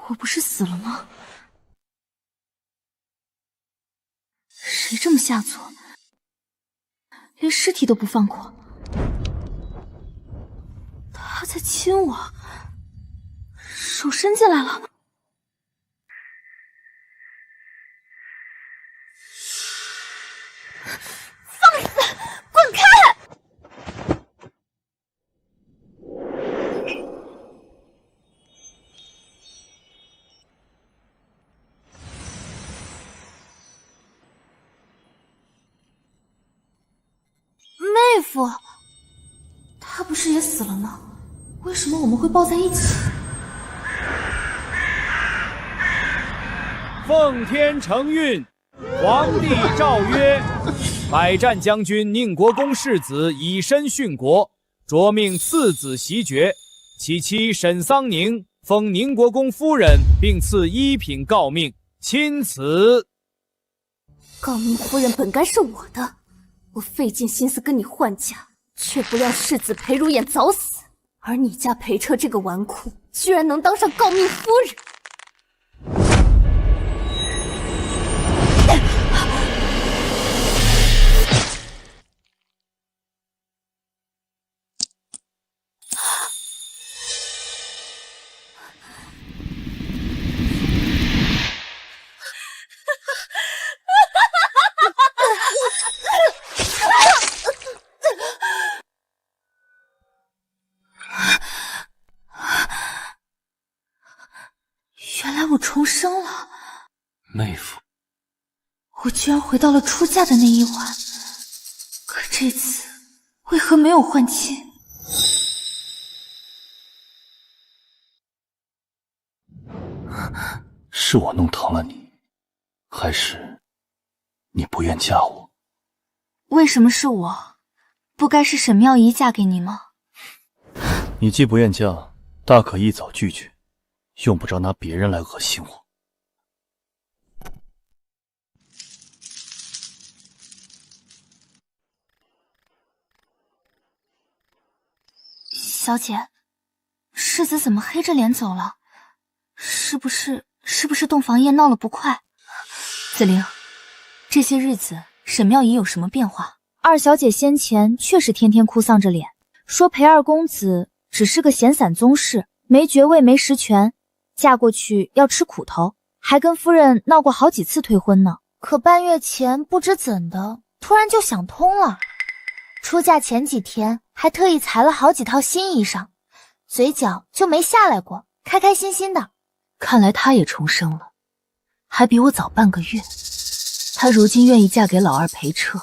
我不是死了吗？谁这么下作，连尸体都不放过？他在亲我，手伸进来了。放肆！滚开！妹夫，他不是也死了吗？为什么我们会抱在一起？奉天承运，皇帝诏曰：百战将军宁国公世子以身殉国，着命次子袭爵。其妻沈桑宁封宁国公夫人，并赐一品诰命，钦此。诰命夫人本该是我的，我费尽心思跟你换嫁，却不料世子裴如眼早死，而你家裴彻这个纨绔，居然能当上诰命夫人。原来我重生了，妹夫，我居然回到了出嫁的那一晚，可这次为何没有换妻？是我弄疼了你，还是你不愿嫁我？为什么是我？不该是沈妙仪嫁给你吗？你既不愿嫁，大可一早拒绝，用不着拿别人来恶心我。小姐，世子怎么黑着脸走了？是不是洞房夜闹了不快？子玲，这些日子沈妙仪有什么变化？二小姐先前确实天天哭丧着脸，说裴二公子只是个闲散宗室，没爵位没实权，嫁过去要吃苦头，还跟夫人闹过好几次退婚呢。可半月前不知怎的，突然就想通了。出嫁前几天还特意裁了好几套新衣裳，嘴角就没下来过，开开心心的。看来她也重生了，还比我早半个月。她如今愿意嫁给老二裴彻，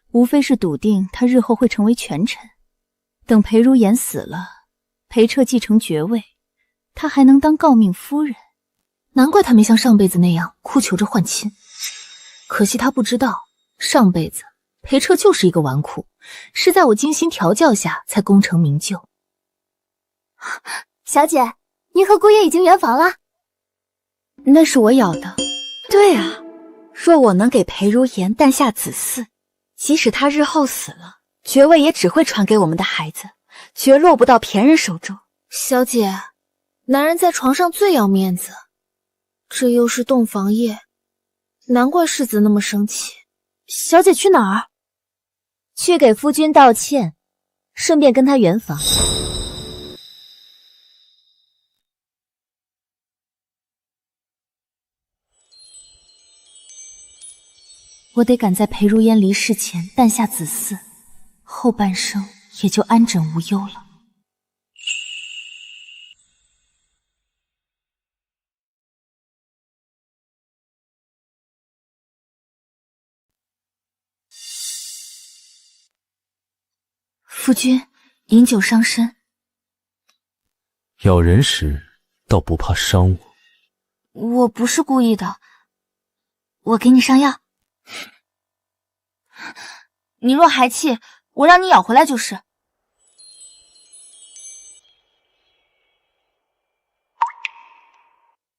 无非是笃定她日后会成为权臣。等裴如颜死了，裴彻继承爵位，她还能当诰命夫人。难怪她没像上辈子那样哭求着换亲。可惜她不知道，上辈子裴彻就是一个纨绔，是在我精心调教下才功成名就。小姐，您和姑爷已经圆房了？那是我咬的。对啊，若我能给裴如颜诞下子嗣，即使他日后死了，爵位也只会传给我们的孩子，绝落不到别人手中。小姐，男人在床上最要面子，这又是洞房夜，难怪世子那么生气。小姐去哪儿？去给夫君道歉，顺便跟他圆房。我得赶在裴如烟离世前诞下子嗣，后半生也就安枕无忧了。夫君，饮酒伤身。咬人时倒不怕伤我。我不是故意的，我给你上药。你若还气，我让你咬回来就是。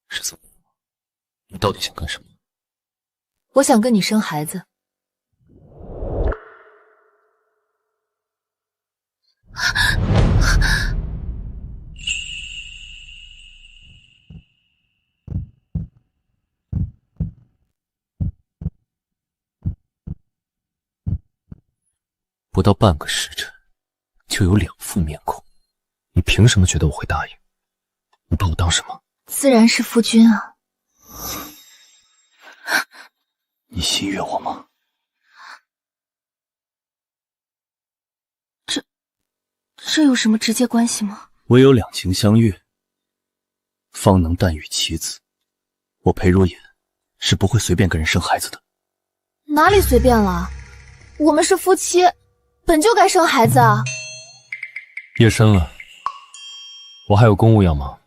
是怎么？你到底想干什么？我想跟你生孩子。不到半个时辰，就有2副面孔，你凭什么觉得我会答应？你把我当什么？自然是夫君啊。你喜悦我吗？这有什么直接关系吗？唯有两情相悦，方能诞育其子。我裴如也是不会随便跟人生孩子的。哪里随便了？我们是夫妻，本就该生孩子啊。夜深了，我还有公务要忙，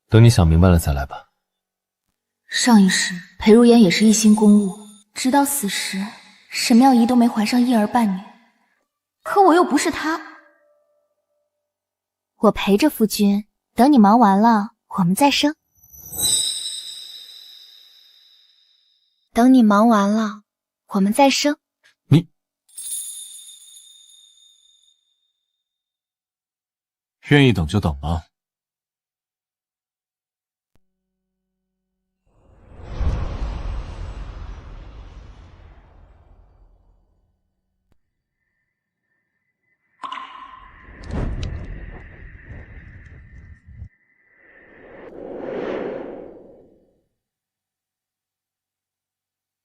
等你想明白了再来吧。上一世裴如言也是一心公务，直到死时，沈妙仪都没怀上一儿半女。可我又不是她。我陪着夫君，等你忙完了，我们再生。等你忙完了，我们再生。你愿意等就等了。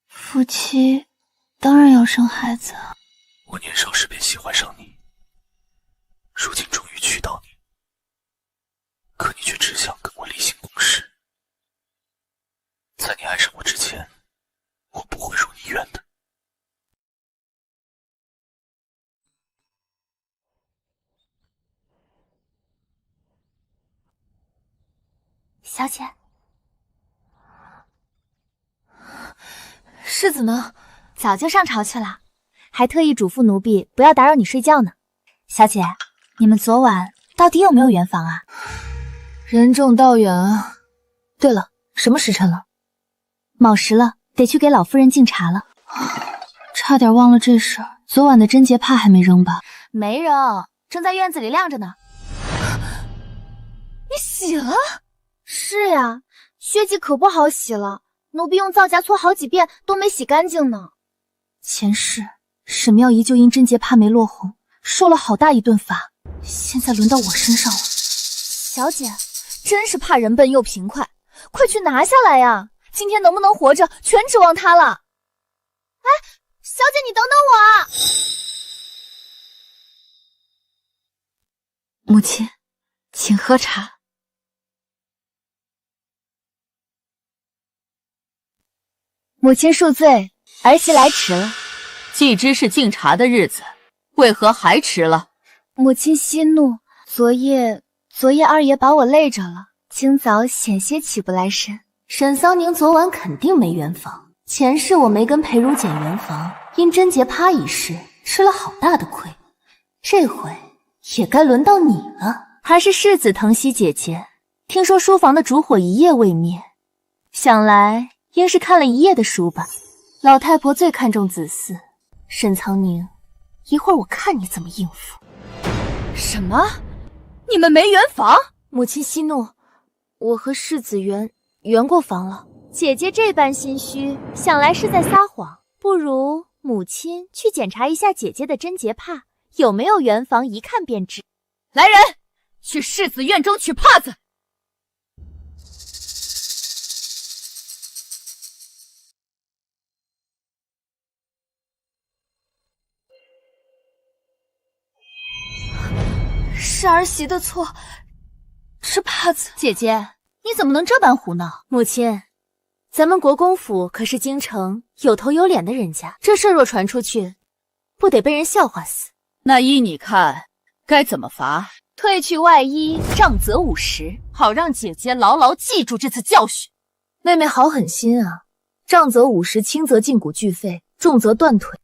夫妻当然要生孩子啊。我年少时便喜欢上你，如今终于娶到你，可你却只想跟我例行公事。在你爱上我之前，我不会如你愿的。小姐，世子呢？早就上朝去了，还特意嘱咐奴婢不要打扰你睡觉呢。小姐，你们昨晚到底有没有圆房啊？任重道远啊。对了，什么时辰了？卯时了，得去给老夫人敬茶了。差点忘了这事儿，昨晚的贞洁帕还没扔吧？没扔，正在院子里晾着呢。你洗了？是呀，血迹可不好洗了，奴婢用皂荚搓好几遍都没洗干净呢。前世沈妙仪就因贞洁帕没落红，受了好大一顿罚，现在轮到我身上了。小姐，真是怕人笨又勤快，快去拿下来呀！今天能不能活着，全指望她了。哎，小姐，你等等我啊！母亲，请喝茶。母亲恕罪，儿媳来迟了。既知是敬茶的日子，为何还迟了？母亲息怒，昨夜二爷把我累着了，今早险些起不来身。沈桑宁昨晚肯定没圆房，前世我没跟裴如简圆房，因贞洁趴一事吃了好大的亏，这回也该轮到你了。还是世子疼惜姐姐，听说书房的烛火一夜未灭，想来应是看了一夜的书吧。老太婆最看重子嗣，沈苍宁，一会儿我看你怎么应付。什么？你们没圆房？母亲息怒，我和世子圆过房了。姐姐这般心虚，想来是在撒谎。不如母亲去检查一下姐姐的贞洁帕有没有圆房，一看便知。来人，去世子院中取帕子。是儿媳的错，这帕子……姐姐，你怎么能这般胡闹？母亲，咱们国公府可是京城有头有脸的人家，这事若传出去，不得被人笑话死。那依你看，该怎么罚？褪去外衣，杖责50，好让姐姐牢牢记住这次教训。妹妹好狠心啊！杖责50，轻则胫骨俱废，重则断腿。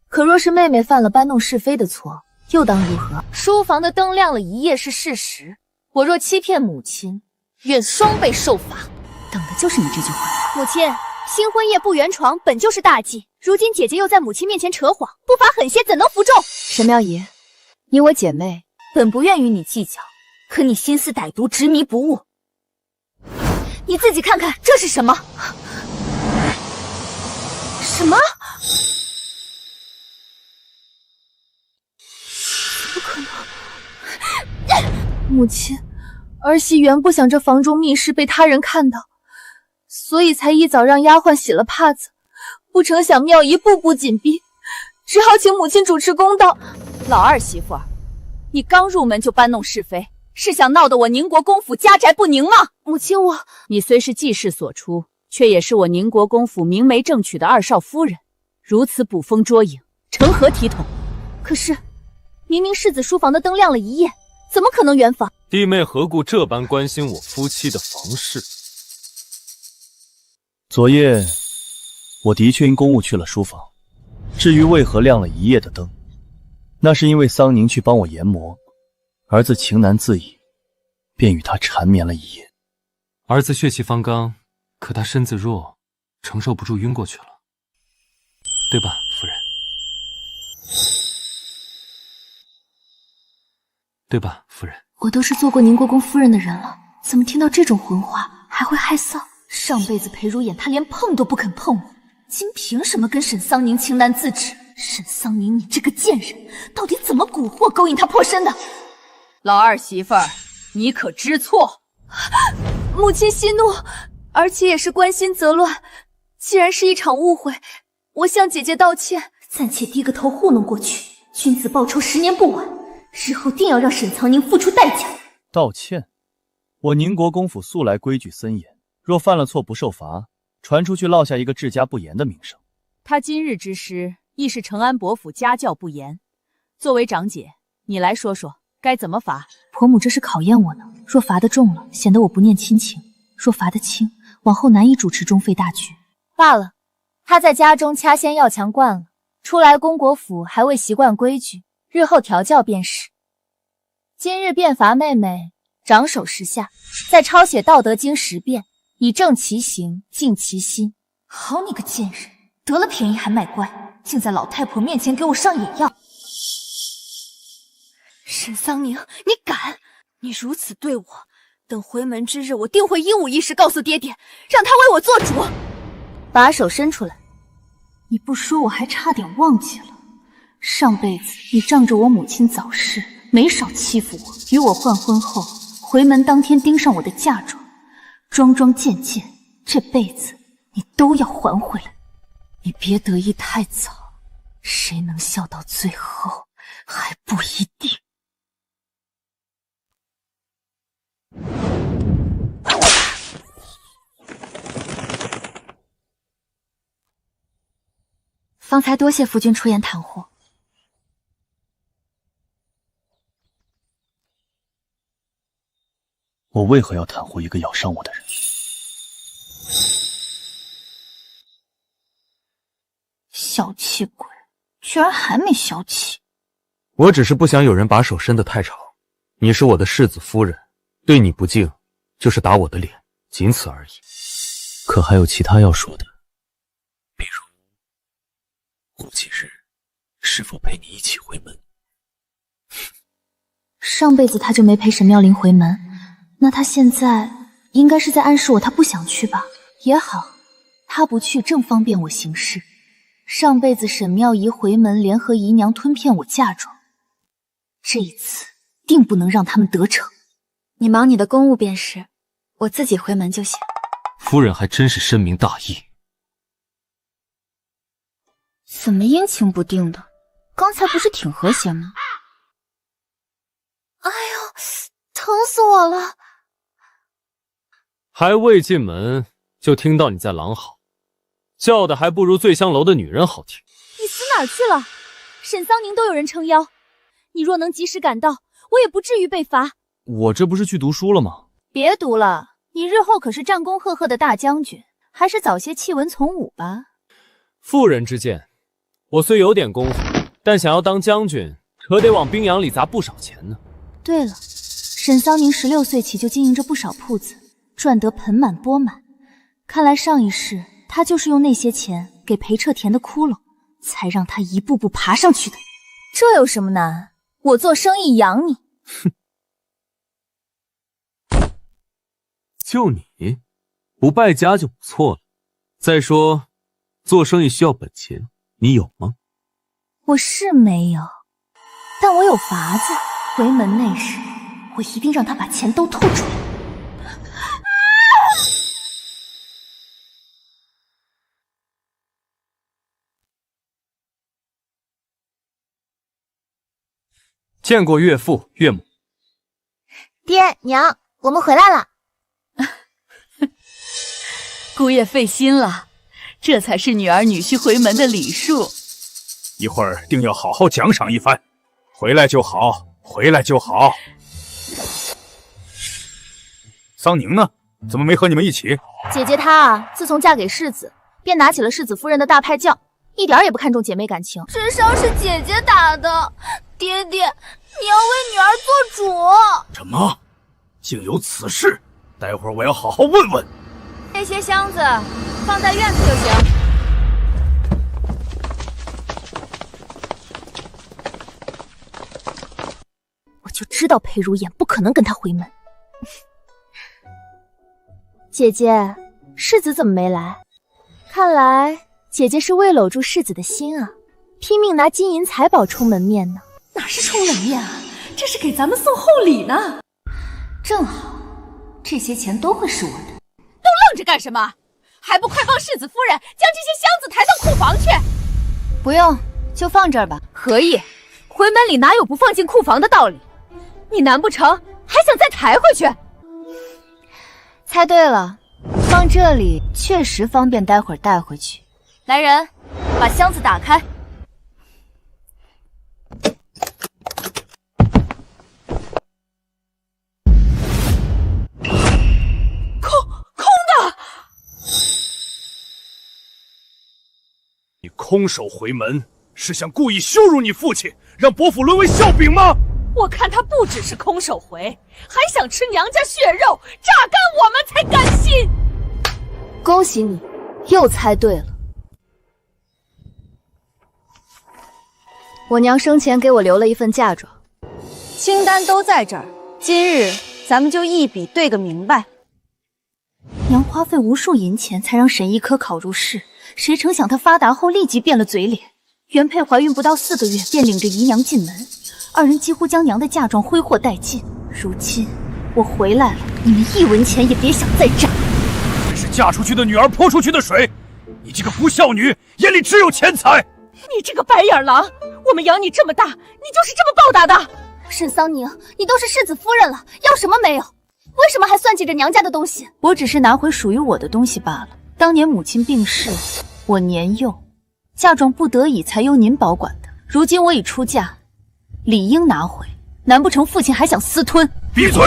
可若是妹妹犯了搬弄是非的错，又当如何？书房的灯亮了一夜是事实，我若欺骗母亲，愿双倍受罚。等的就是你这句话。母亲，新婚夜不圆床本就是大忌，如今姐姐又在母亲面前扯谎，不罚狠些怎能服众？沈妙仪，你我姐妹，本不愿与你计较，可你心思歹毒，执迷不悟。你自己看看，这是什么？什么？母亲，儿媳原不想这房中密事被他人看到，所以才一早让丫鬟洗了帕子，不成想庙仪步步紧逼，只好请母亲主持公道。老二媳妇儿，你刚入门就搬弄是非，是想闹得我宁国公府家宅不宁吗？母亲，你虽是继室所出，却也是我宁国公府明媒正娶的二少夫人，如此捕风捉影，成何体统？可是明明世子书房的灯亮了一夜，怎么可能圆房？弟妹何故这般关心我夫妻的房事？昨夜我的确因公务去了书房，至于为何亮了一夜的灯，那是因为桑宁去帮我研磨，儿子情难自已，便与他缠绵了一夜。儿子血气方刚，可他身子弱，承受不住晕过去了，对吧，夫人？对吧，夫人？我都是做过宁国公夫人的人了，怎么听到这种混话还会害臊？上辈子裴如眼他连碰都不肯碰我，今凭什么跟沈桑宁情难自止？沈桑宁，你这个贱人，到底怎么蛊惑勾引他破身的？老二媳妇儿，你可知错？母亲息怒，儿妾也是关心则乱，既然是一场误会，我向姐姐道歉，暂且低个头糊弄过去，君子报仇10年不晚，日后定要让沈藏宁付出代价。道歉？我宁国公府素来规矩森严，若犯了错不受罚，传出去落下一个治家不严的名声。他今日之失，亦是承安伯府家教不严。作为长姐，你来说说该怎么罚？婆母这是考验我呢，若罚得重了，显得我不念亲情；若罚得轻，往后难以主持中妃大局。罢了，他在家中掐仙要强惯了，出来公国府还未习惯规矩，日后调教便是。今日便罚妹妹掌手10下，再抄写《道德经》10遍，以正其行，静其心。好你个贱人，得了便宜还卖乖，竟在老太婆面前给我上眼药。沈桑宁，你敢！你如此对我，等回门之日，我定会一五一十告诉爹爹，让他为我做主。把手伸出来。你不说我还差点忘记了，上辈子你仗着我母亲早逝，没少欺负我，与我换婚后，回门当天盯上我的嫁妆，桩桩件件，这辈子你都要还回来。你别得意太早，谁能笑到最后还不一定。方才多谢夫君出言袒护。我为何要袒护一个咬伤我的人？小气鬼，居然还没消气！我只是不想有人把手伸得太长。你是我的世子夫人，对你不敬，就是打我的脸，仅此而已。可还有其他要说的？比如，过几日是否陪你一起回门？上辈子他就没陪沈妙龄回门，那他现在应该是在暗示我他不想去吧？也好，他不去正方便我行事。上辈子沈妙仪回门联合姨娘吞骗我嫁妆，这一次定不能让他们得逞。你忙你的公务便是，我自己回门就行。夫人还真是深明大义。怎么阴晴不定的？刚才不是挺和谐吗？哎呦，疼死我了！还未进门就听到你在狼嚎，叫的还不如醉香楼的女人好听。你死哪儿去了？沈桑宁都有人撑腰，你若能及时赶到，我也不至于被罚。我这不是去读书了吗？别读了，你日后可是战功赫赫的大将军，还是早些弃文从武吧。妇人之见，我虽有点功夫，但想要当将军，可得往兵洋里砸不少钱呢。对了，沈桑宁16岁起就经营着不少铺子，赚得盆满钵满。看来上一世他就是用那些钱给裴彻填的窟窿，才让他一步步爬上去的。这有什么难？我做生意养你。哼，就你不败家就不错了。再说，做生意需要本钱，你有吗？我是没有，但我有法子。回门那时，我一定让他把钱都吐出来。见过岳父岳母。爹娘，我们回来了。姑爷费心了，这才是女儿女婿回门的礼数。一会儿定要好好奖赏一番。回来就好，回来就好。桑宁呢？怎么没和你们一起？姐姐她啊，自从嫁给世子，便拿起了世子夫人的大派将，一点也不看重姐妹感情。智商是姐姐打的，爹爹，你要为女儿做主。什么？竟有此事？待会儿我要好好问问。这些箱子放在院子就行。我就知道裴如烟不可能跟他回门。姐姐，世子怎么没来？看来姐姐是为搂住世子的心啊，拼命拿金银财宝充门面呢。哪是充门面啊，这是给咱们送厚礼呢。正好，这些钱都会是我的。都愣着干什么？还不快帮世子夫人将这些箱子抬到库房去？不用，就放这儿吧。可以，回门里哪有不放进库房的道理？你难不成还想再抬回去？猜对了，放这里确实方便待会儿带回去。来人，把箱子打开。你空手回门，是想故意羞辱你父亲，让伯父沦为笑柄吗？我看他不只是空手回，还想吃娘家血肉，榨干我们才甘心。恭喜你，又猜对了。我娘生前给我留了一份嫁妆，清单都在这儿，今日咱们就一笔对个明白。娘花费无数银钱才让沈一科考入仕，谁成想他发达后立即变了嘴脸。原配怀孕不到4个月，便领着姨娘进门，二人几乎将娘的嫁妆挥霍殆尽。如今我回来了，你们1文钱也别想再占。这是嫁出去的女儿泼出去的水，你这个不孝女，眼里只有钱财。你这个白眼狼，我们养你这么大，你就是这么报答的。沈桑宁，你都是世子夫人了，要什么没有？为什么还算计着娘家的东西？我只是拿回属于我的东西罢了。当年母亲病逝，我年幼，嫁妆不得已才由您保管的。如今我已出嫁，理应拿回。难不成父亲还想私吞？闭嘴！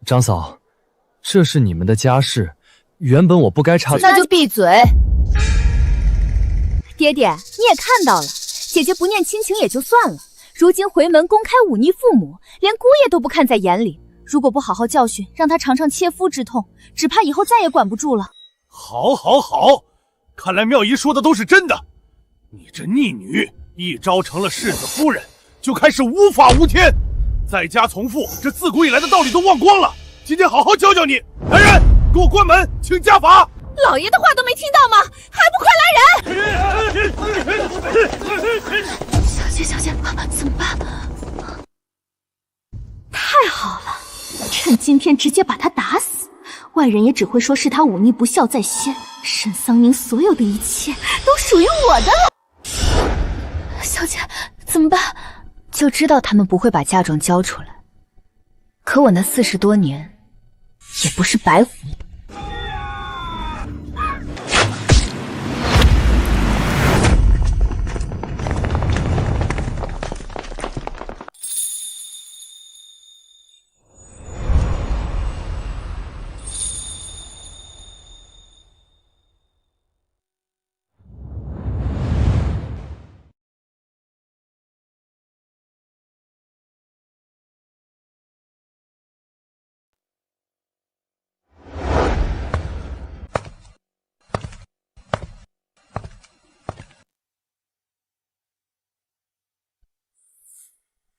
张嫂，这是你们的家事，原本我不该插嘴。那就闭嘴。爹爹，你也看到了，姐姐不念亲情也就算了，如今回门公开忤逆父母，连姑爷都不看在眼里。如果不好好教训，让他尝尝切肤之痛，只怕以后再也管不住了。好，好，好，看来妙姨说的都是真的。你这逆女，一朝成了世子夫人，就开始无法无天，在家从父，这自古以来的道理都忘光了。今天好好教教你。来人，给我关门，请家法。老爷的话都没听到吗？还不快来人！小姐，怎么办？太好了，趁今天直接把他打死，外人也只会说是他忤逆不孝在先。沈桑宁所有的一切都属于我的了。小姐，怎么办？就知道他们不会把嫁妆交出来，可我那40多年也不是白活的。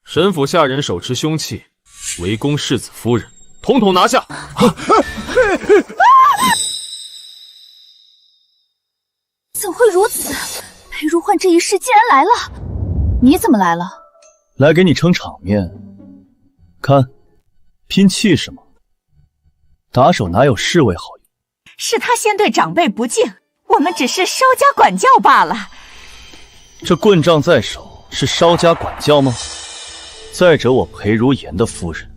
沈府下人手持凶器，围攻世子夫人，统统拿下！怎会如此？裴如幻这一世竟然来了！你怎么来了？来给你撑场面。看，拼气势吗？打手哪有侍卫好用？是他先对长辈不敬，我们只是稍加管教罢了。这棍杖在手，是稍加管教吗？再者，我裴如言的夫人，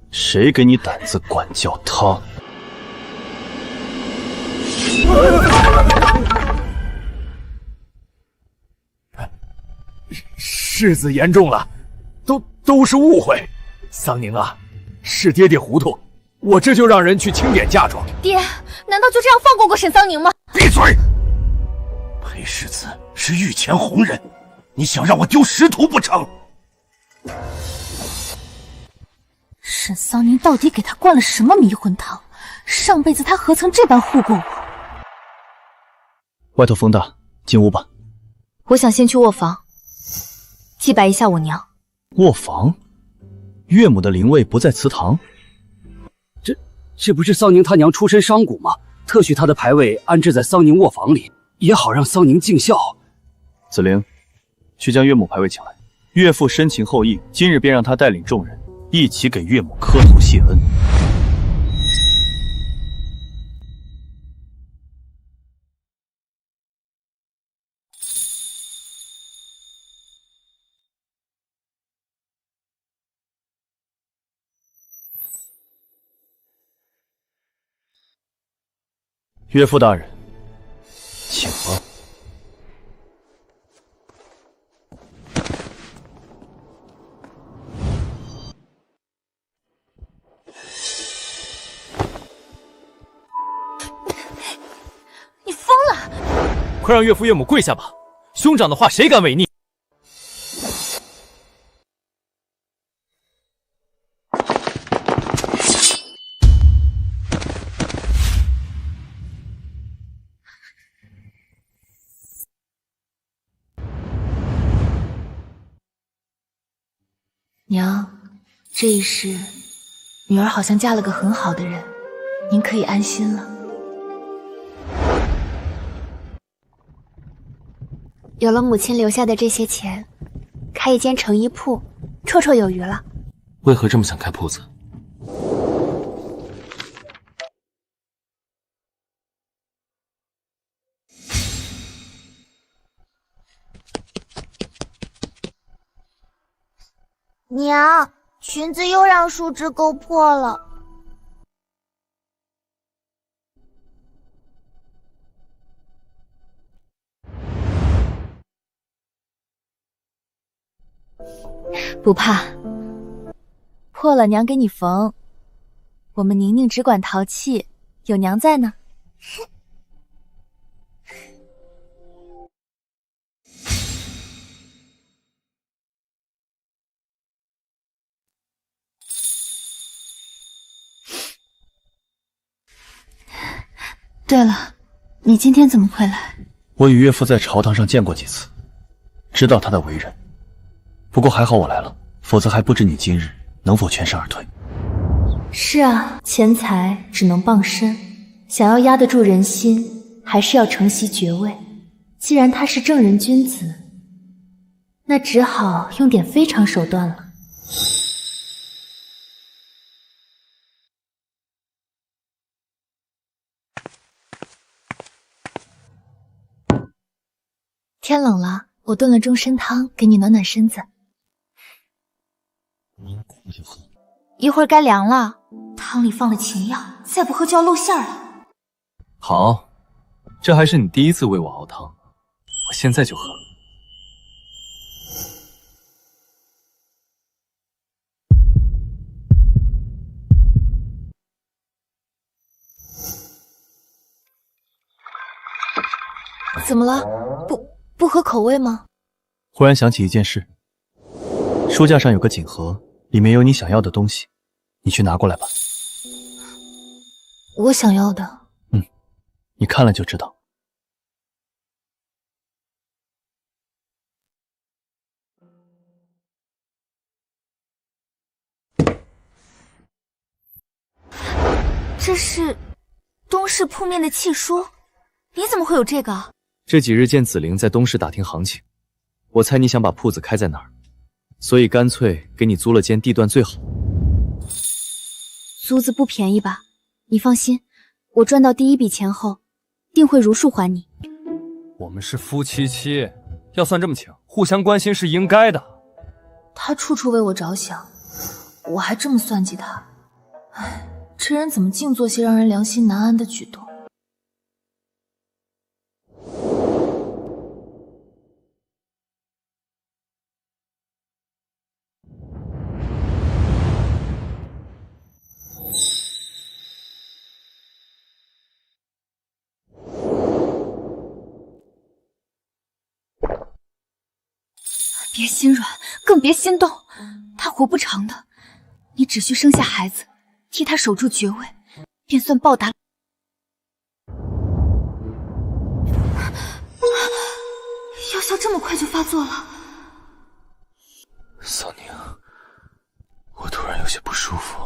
谁给你胆子管教她？世子言重了，都是误会。桑宁啊，是爹爹糊涂，我这就让人去清点嫁妆。爹，难道就这样放过沈桑宁吗？闭嘴！裴世子是御前红人，你想让我丢师徒不成？沈桑宁到底给他灌了什么迷魂汤？上辈子他何曾这般护过我？外头风大，进屋吧。我想先去卧房祭拜一下我娘。卧房？岳母的灵位不在祠堂？这不是桑宁他娘出身商贾吗？特许他的牌位安置在桑宁卧房里，也好让桑宁尽孝。子玲，去将岳母牌位请来。岳父深情厚谊，今日便让他带领众人一起给岳母磕头谢恩。岳父大人，请吧。你疯了！快让岳父岳母跪下吧！兄长的话谁敢违逆？娘，这一世，女儿好像嫁了个很好的人，您可以安心了。有了母亲留下的这些钱，开一间成衣铺，绰绰有余了。为何这么想开铺子？娘，裙子又让树枝勾破了。不怕，破了娘给你缝。我们宁宁只管淘气，有娘在呢。对了，你今天怎么会来？我与岳父在朝堂上见过几次，知道他的为人。不过还好我来了，否则还不知你今日能否全身而退。是啊，钱财只能傍身，想要压得住人心，还是要承袭爵位。既然他是正人君子，那只好用点非常手段了。天冷了，我炖了终身汤，给你暖暖身子。就喝。一会儿该凉了。汤里放了秦药，再不喝就要露馅了。好，这还是你第一次为我熬汤，我现在就喝。怎么了？不合口味吗？忽然想起一件事，书架上有个锦盒，里面有你想要的东西，你去拿过来吧。我想要的？你看了就知道。这是东市铺面的契书，你怎么会有这个？这几日见子玲在东市打听行情，我猜你想把铺子开在哪儿，所以干脆给你租了间地段最好。租子不便宜吧？你放心，我赚到第一笔钱后，定会如数还你。我们是夫妻，要算这么清，互相关心是应该的。他处处为我着想，我还这么算计他。唉，这人怎么净做些让人良心难安的举动？别心软，更别心动，他活不长的。你只需生下孩子，替他守住爵位，便算报答。药效这么快就发作了。桑宁，我突然有些不舒服。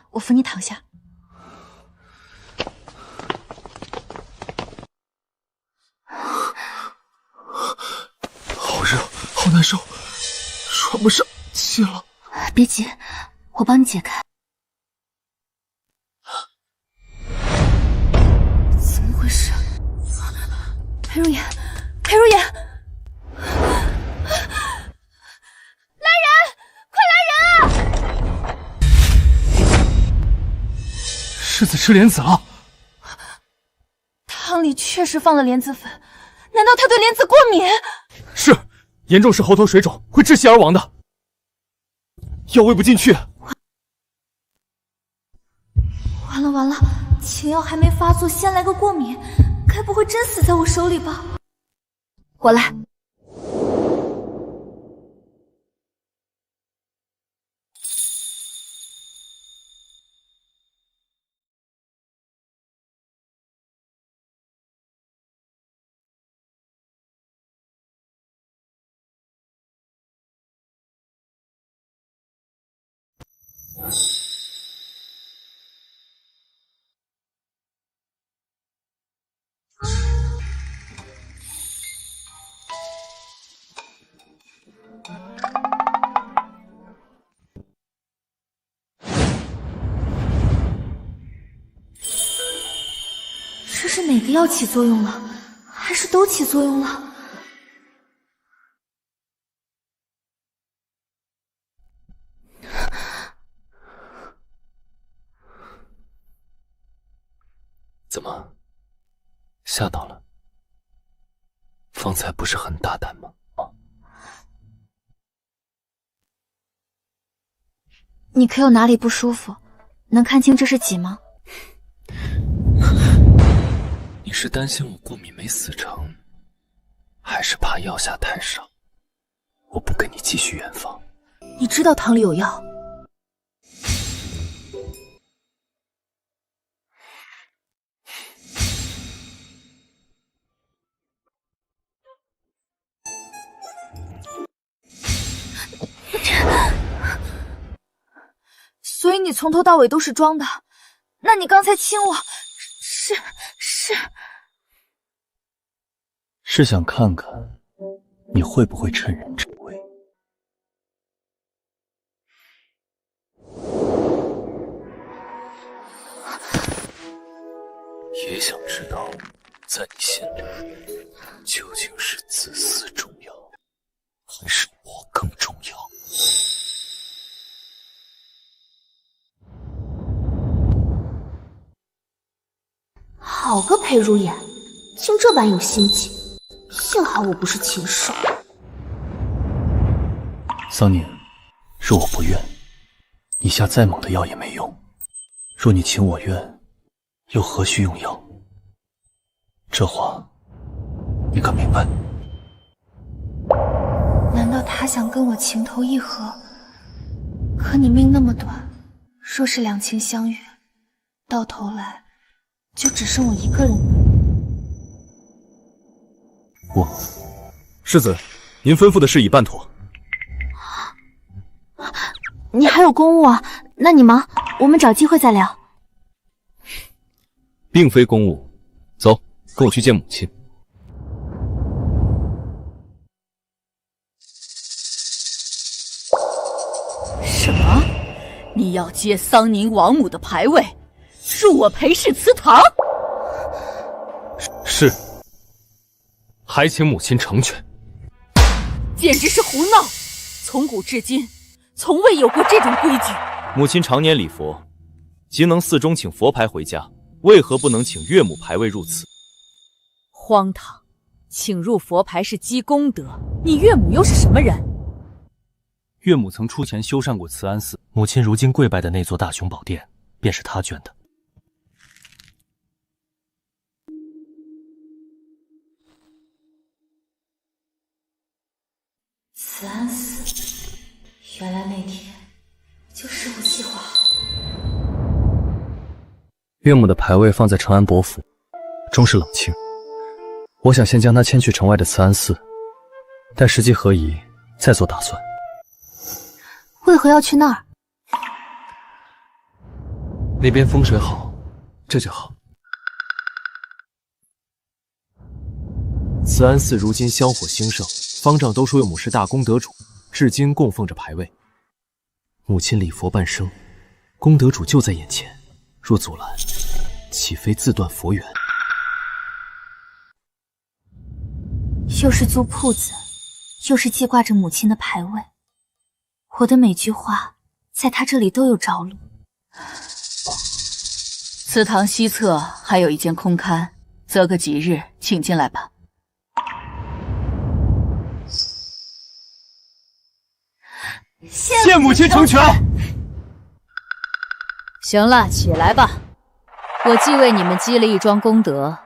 我扶你躺下。好热，好难受，喘不上气了。别急，我帮你解开。怎么回事？裴如言，裴如言！来人！快来人啊！世子吃莲子了。汤里确实放了莲子粉，难道他对莲子过敏？是，严重是喉头水肿，会窒息而亡的。药喂不进去。完了完了，情药还没发作，先来个过敏，该不会真死在我手里吧？我来。这是哪个药起作用了？还是都起作用了？怎么，吓到了？方才不是很大胆吗？你可有哪里不舒服？能看清这是几吗？你是担心我过敏没死成，还是怕药下太少？我不跟你继续圆房。你知道汤里有药？所以你从头到尾都是装的，那你刚才亲我，是想看看你会不会趁人之危。也想知道，在你心里，究竟是子嗣重要，还是我更重要？好个裴如眼，竟这般有心计，幸好我不是禽兽。桑宁，若我不愿，你下再猛的药也没用；若你情我愿，又何须用药？这话你可明白？难道他想跟我情投意合？可你命那么短，若是两情相悦，到头来就只剩我一个人。世子，您吩咐的事已办妥。你还有公务啊？那你忙，我们找机会再聊。并非公务，走，跟我去见母亲。你要接桑宁王母的牌位，入我裴氏祠堂。是，还请母亲成全。简直是胡闹！从古至今，从未有过这种规矩。母亲常年礼佛，即能寺中请佛牌回家，为何不能请岳母牌位入祠？荒唐！请入佛牌是积功德，你岳母又是什么人？岳母曾出钱修缮过慈安寺，母亲如今跪拜的那座大雄宝殿，便是她捐的。慈安寺，原来那天就是我计划好的。岳母的牌位放在承安伯府，终是冷清。我想先将她迁去城外的慈安寺，待时机合宜再做打算。为何要去那儿？那边风水好，这就好。慈安寺如今香火兴盛，方丈都说岳母是大功德主，至今供奉着牌位。母亲礼佛半生，功德主就在眼前，若阻拦，岂非自断佛缘？又是租铺子，又是记挂着母亲的牌位，我的每句话在他这里都有着落。祠堂西侧还有一间空龛，择个吉日请进来吧。谢母亲成全。行了，起来吧。我既为你们积了一桩功德，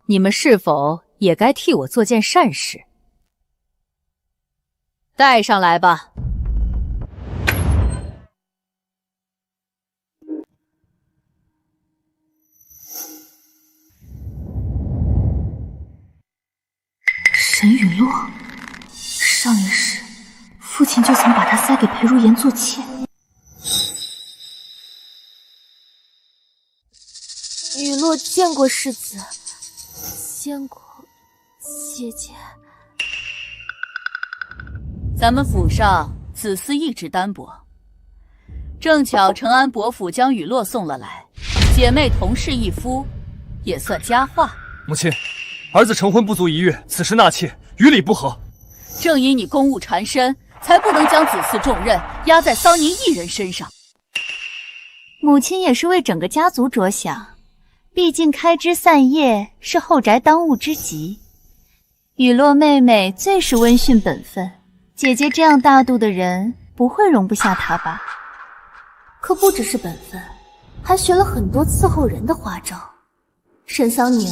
你们是否也该替我做件善事？带上来吧。沈雨落，上一世父亲就曾把他塞给裴如言做妾。雨落见过世子，见过姐姐。咱们府上子嗣一直单薄，正巧承安伯府将雨落送了来，姐妹同室一夫，也算佳话。母亲，儿子成婚不足1月，此时纳妾，与理不合。正因你公务缠身，才不能将子嗣重任压在桑宁一人身上。母亲也是为整个家族着想，毕竟开枝散叶是后宅当务之急。雨落妹妹最是温驯本分，姐姐这样大度的人，不会容不下她吧？可不只是本分，还学了很多伺候人的花招。沈桑宁，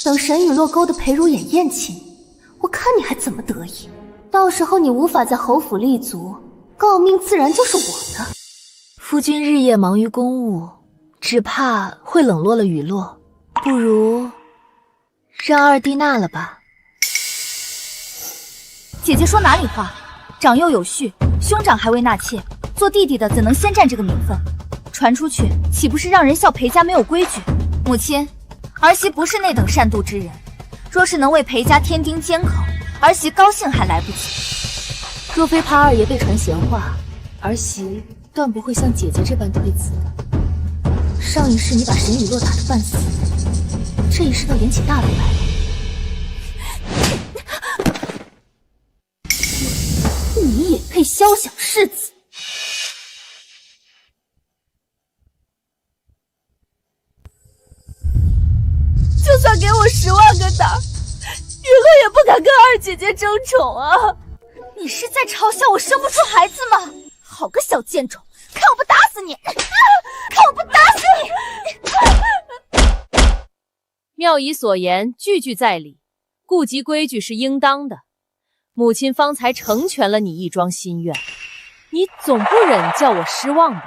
等沈雨落勾的裴如眼厌弃你，我看你还怎么得意。到时候你无法在侯府立足，诰命自然就是我的。夫君日夜忙于公务，只怕会冷落了雨落，不如让二弟纳了吧。姐姐说哪里话？长幼有序，兄长还未纳妾，做弟弟的怎能先占这个名分？传出去岂不是让人笑裴家没有规矩？母亲，儿媳不是那等善妒之人，若是能为裴家添丁兼口，儿媳高兴还来不及。若非怕二爷被传闲话，儿媳断不会像姐姐这般推辞的。上一世你把沈雨落打得半死，这一世倒演起大度来了。你也配肖想世子？就算给我10万个胆，雨落也不敢跟二姐姐争宠啊！你是在嘲笑我生不出孩子吗？好个小贱种，看我不打死你！看我不打死你！妙仪所言句句在理，顾及规矩是应当的。母亲方才成全了你一桩心愿，你总不忍叫我失望吧？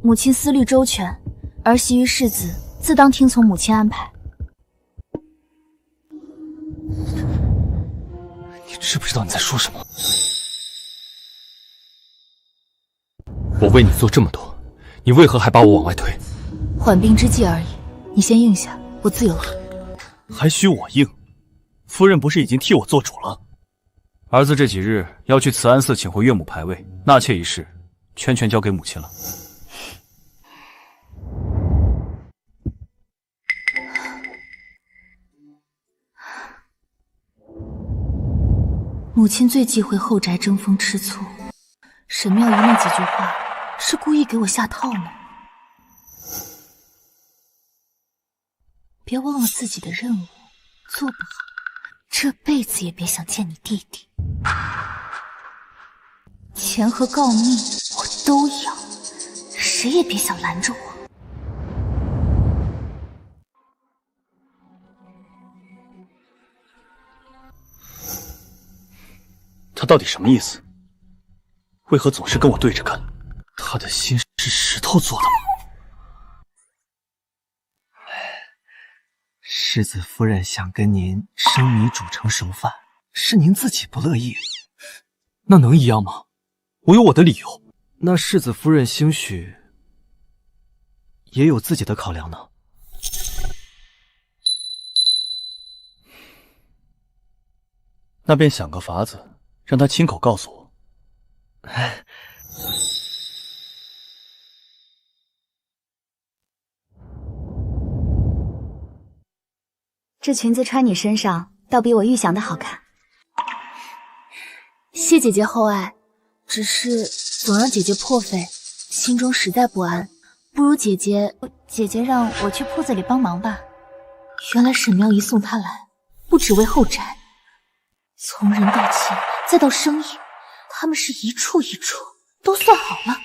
母亲思虑周全，儿媳于世子自当听从母亲安排。你知不知道你在说什么？我为你做这么多，你为何还把我往外推？缓兵之计而已，你先应下，我自有了。还需我应？夫人不是已经替我做主了？儿子这几日要去慈安寺请回岳母牌位，纳妾一事全交给母亲了。母亲最忌讳后宅争风吃醋，沈妙仪那几句话是故意给我下套呢。别忘了自己的任务，做不好，这辈子也别想见你弟弟。钱和诰命我都要，谁也别想拦着我。他到底什么意思？为何总是跟我对着干？他的心是石头做的吗？世子夫人想跟您生米煮成熟饭，是您自己不乐意。那能一样吗？我有我的理由。那世子夫人兴许也有自己的考量呢。那便想个法子，让他亲口告诉我。这裙子穿你身上，倒比我预想的好看。谢姐姐厚爱，只是总让姐姐破费，心中实在不安。不如姐姐让我去铺子里帮忙吧。原来沈妙仪送她来，不只为后宅，从人到钱再到生意，他们是一处一处都算好了。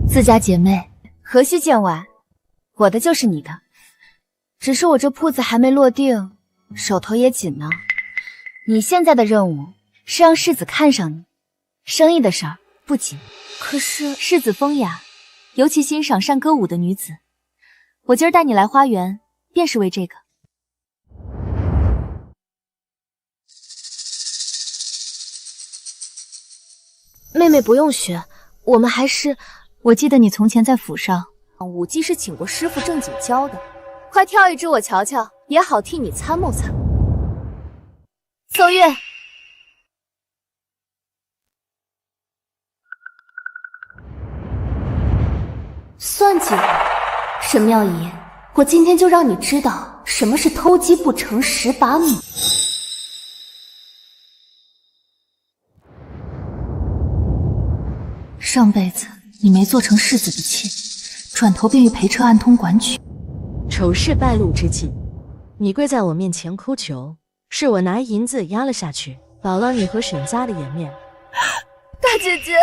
自家姐妹，何须见外？我的就是你的，只是我这铺子还没落定，手头也紧呢。你现在的任务是让世子看上你，生意的事儿不急。可是世子风雅，尤其欣赏善歌舞的女子。我今儿带你来花园，便是为这个。妹妹不用学，我们还是……我记得你从前在府上，舞技是请过师傅正经教的。快跳一支我瞧瞧，也好替你参谋参谋。奏乐。算计我，沈妙仪，我今天就让你知道什么是偷鸡不成蚀把米。上辈子你没做成世子的妾，转头便与裴彻暗通馆曲。丑事败露之际，你跪在我面前哭求，是我拿银子压了下去，保了你和沈家的颜面。大姐姐，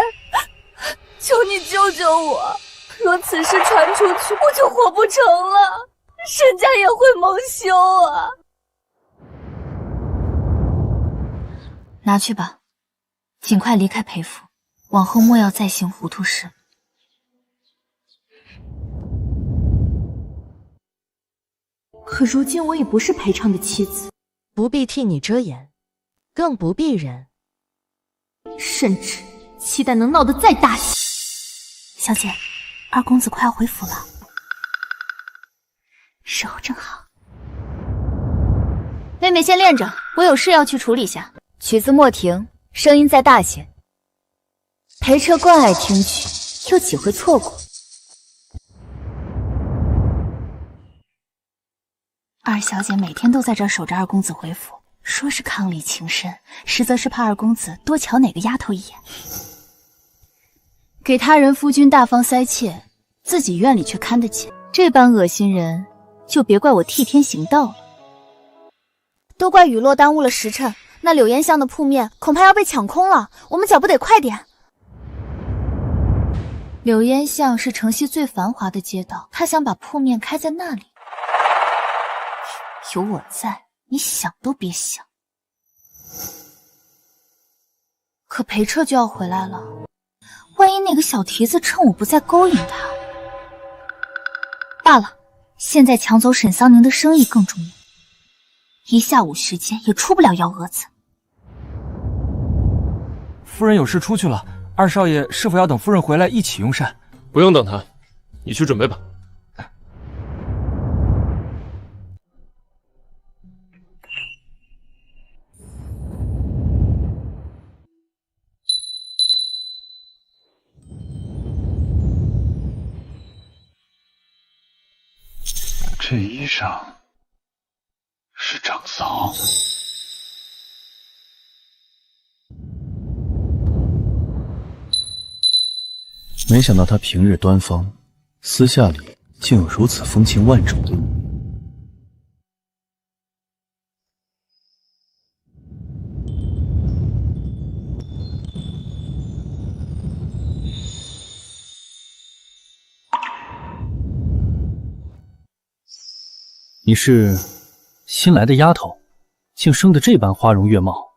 求你救救我！若此事传出去，我就活不成了，沈家也会蒙羞啊！拿去吧，尽快离开裴府，往后莫要再行糊涂事。可如今我已不是裴畅的妻子，不必替你遮掩，更不必忍，甚至期待能闹得再大些。小姐，二公子快要回府了，时候正好。妹妹先练着，我有事要去处理下。曲子莫停，声音再大些。裴彻惯爱听曲，又岂会错过？二小姐每天都在这儿守着二公子回府，说是伉俪情深，实则是怕二公子多瞧哪个丫头一眼。给他人夫君大方塞妾，自己院里却看得紧，这般恶心人，就别怪我替天行道了。都怪雨落耽误了时辰，那柳烟巷的铺面恐怕要被抢空了，我们脚步得快点。柳烟巷是城西最繁华的街道，他想把铺面开在那里。有我在，你想都别想。可裴彻就要回来了，万一那个小蹄子趁我不在勾引他……罢了，现在抢走沈桑宁的生意更重要，一下午时间也出不了幺蛾子。夫人有事出去了，二少爷是否要等夫人回来一起用膳？不用等她，你去准备吧。这衣裳是长嫂。没想到他平日端方，私下里竟有如此风情万种。你是新来的丫头，竟生得这般花容月貌，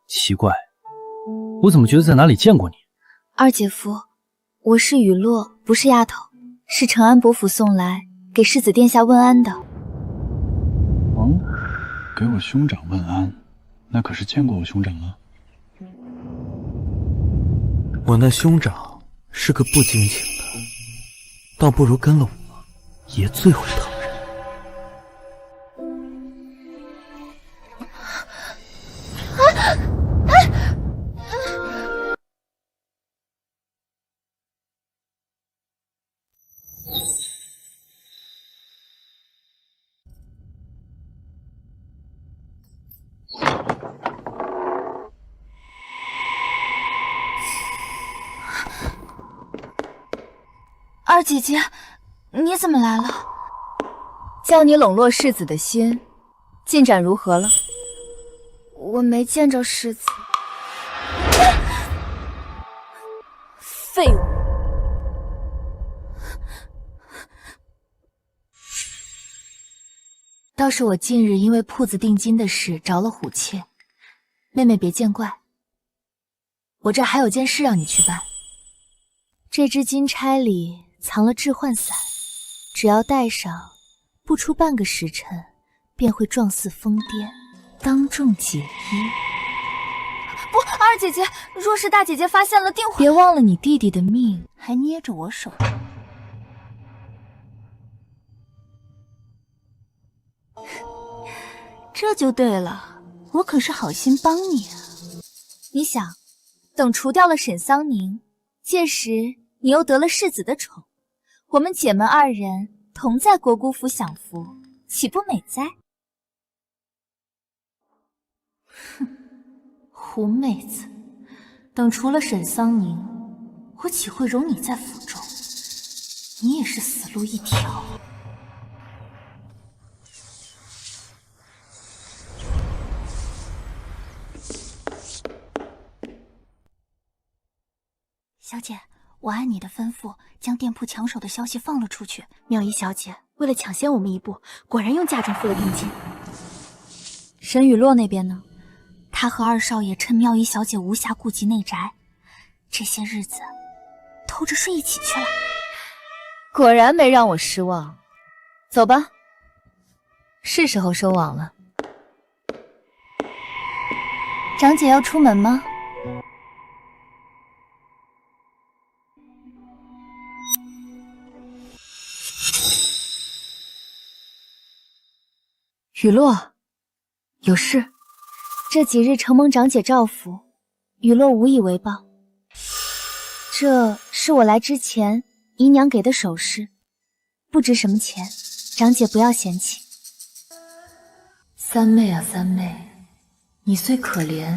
奇怪，我怎么觉得在哪里见过你？二姐夫，我是雨落，不是丫头，是承安伯府送来给世子殿下问安的。哦，给我兄长问安，那可是见过我兄长啊。我那兄长是个不精情的，倒不如跟了我，爷最会疼人。二姐姐，你怎么来了？叫你笼络世子的心，进展如何了？我没见着世子。废物！倒是我近日因为铺子定金的事着了虎切，妹妹别见怪。我这还有件事让你去办。这只金钗里藏了置换伞，只要戴上，不出半个时辰，便会状似疯癫，当众解衣。不，二姐姐，若是大姐姐发现了，定会……别忘了你弟弟的命还捏着我手。这就对了，我可是好心帮你啊。你想，等除掉了沈桑宁，届时你又得了世子的宠，我们姐们二人同在国姑府享福，岂不美哉？哼，狐妹子，等除了沈桑宁，我岂会容你在府中？你也是死路一条。小姐，我按你的吩咐，将店铺抢手的消息放了出去。妙仪小姐为了抢先我们一步，果然用嫁妆付了定金。沈雨落那边呢？他和二少爷趁妙仪小姐无暇顾及内宅，这些日子偷着睡一起去了。果然没让我失望。走吧，是时候收网了。长姐要出门吗？雨落，有事？这几日承蒙长姐照拂，雨落无以为报。这是我来之前姨娘给的首饰，不值什么钱，长姐不要嫌弃。三妹啊三妹，你虽可怜，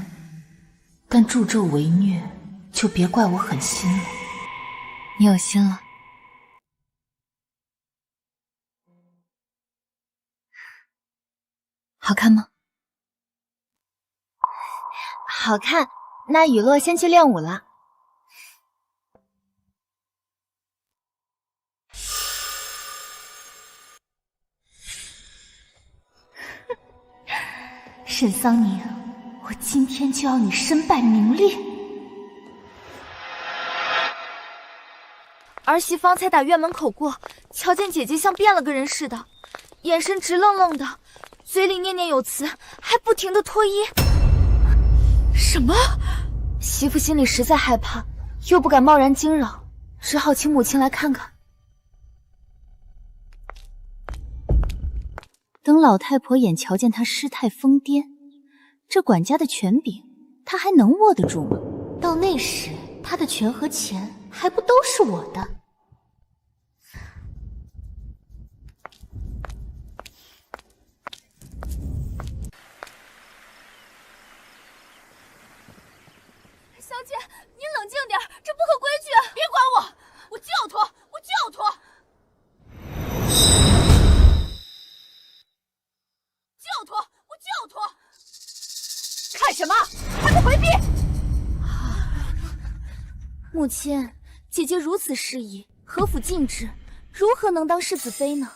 但助纣为虐，就别怪我狠心了。你有心了。好看吗？好看，那雨落先去练舞了。沈桑宁，我今天就要你身败名裂！儿媳方才打院门口过，瞧见姐姐像变了个人似的，眼神直愣愣的，嘴里念念有词，还不停地脱衣。什么？媳妇心里实在害怕，又不敢贸然惊扰，只好请母亲来看看。等老太婆眼瞧见她失态疯癫，这管家的权柄，她还能握得住吗？到那时，她的权和钱还不都是我的？姐，您冷静点，这不合规矩。别管我，我就要脱，我就要脱，就要脱，我就要脱。看什么？还不回避！母亲，姐姐如此失仪，何府禁制，如何能当世子妃呢？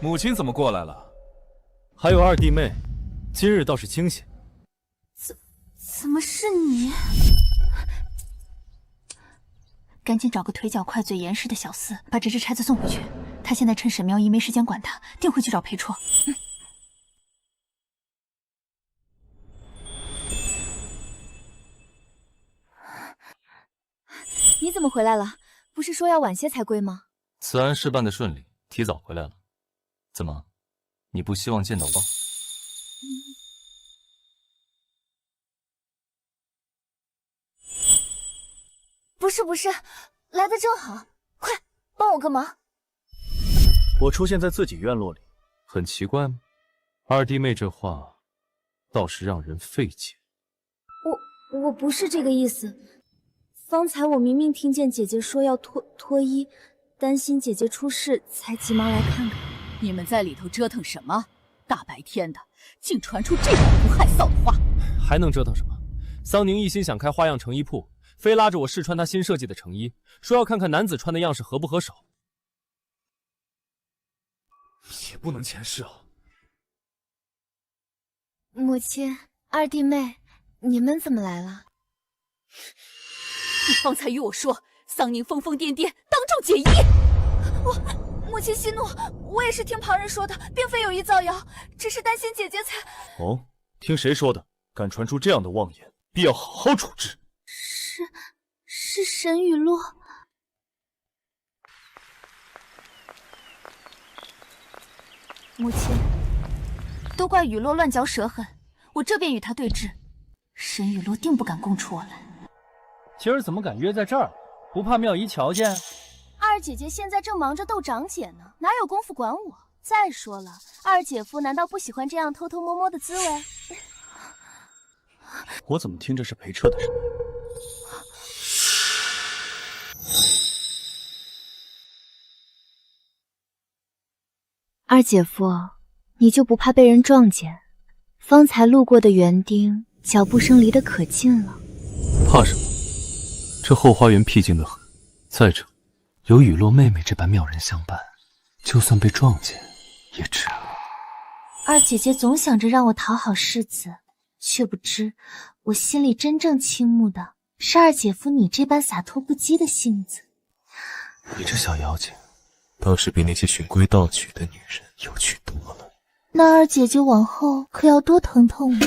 母亲怎么过来了？还有二弟妹，今日倒是清闲。怎么是你？赶紧找个腿脚快、嘴严实的小厮，把这只钗子送回去。他现在趁沈妙仪没时间管他，定会去找裴绰。你怎么回来了？不是说要晚些才归吗？此案事办得顺利，提早回来了。怎么，你不希望见到我？不是，来的正好，快帮我个忙。我出现在自己院落里，很奇怪吗？二弟妹这话，倒是让人费解。我不是这个意思。方才我明明听见姐姐说要脱衣，担心姐姐出事，才急忙来看看。你们在里头折腾什么？大白天的，竟传出这种不害臊的话！还能折腾什么？桑宁一心想开花样成衣铺，非拉着我试穿她新设计的成衣，说要看看男子穿的样式合不合手。也不能前世啊！母亲，二弟妹，你们怎么来了？你方才与我说，桑宁疯疯癫癫，当众解衣。母亲息怒，我也是听旁人说的，并非有意造谣，只是担心姐姐才……哦，听谁说的？敢传出这样的妄言，必要好好处置。是沈雨落。母亲，都怪雨落乱嚼舌痕，我这便与他对峙。沈雨落定不敢供出我来。今儿怎么敢约在这儿？不怕妙仪瞧见？二姐姐现在正忙着斗长姐呢，哪有功夫管我？再说了，二姐夫难道不喜欢这样偷偷摸摸的滋味？我怎么听着是裴彻的声音？二姐夫，你就不怕被人撞见？方才路过的园丁，脚步声离得可近了。怕什么？这后花园僻静得很。再者，有雨落妹妹这般妙人相伴，就算被撞见，也值了。二姐姐总想着让我讨好世子，却不知我心里真正倾慕的是二姐夫你这般洒脱不羁的性子。你这小妖精，倒是比那些循规蹈矩的女人有趣多了。那二姐姐往后可要多疼痛我。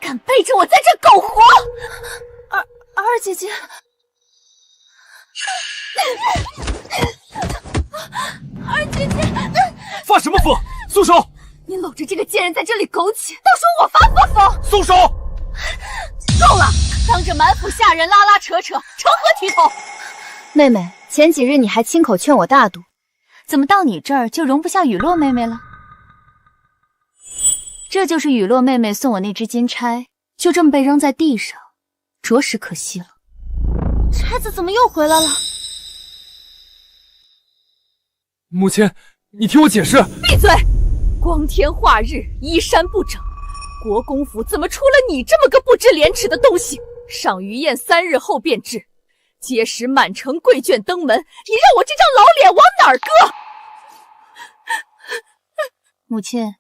敢背着我在这苟活！二姐姐，二姐姐，发什么疯？松手！你搂着这个贱人在这里苟且，到时候我发什么疯？松手！够了！当着满府下人拉拉扯扯，成何体统？妹妹，前几日你还亲口劝我大度，怎么到你这儿就容不下雨落妹妹了？这就是雨落妹妹送我那只金钗，就这么被扔在地上，着实可惜了。钗子怎么又回来了？母亲，你听我解释。闭嘴！光天化日，衣衫不整，国公府怎么出了你这么个不知廉耻的东西？赏鱼宴3日后便至，届时满城贵眷登门，你让我这张老脸往哪儿搁？母亲，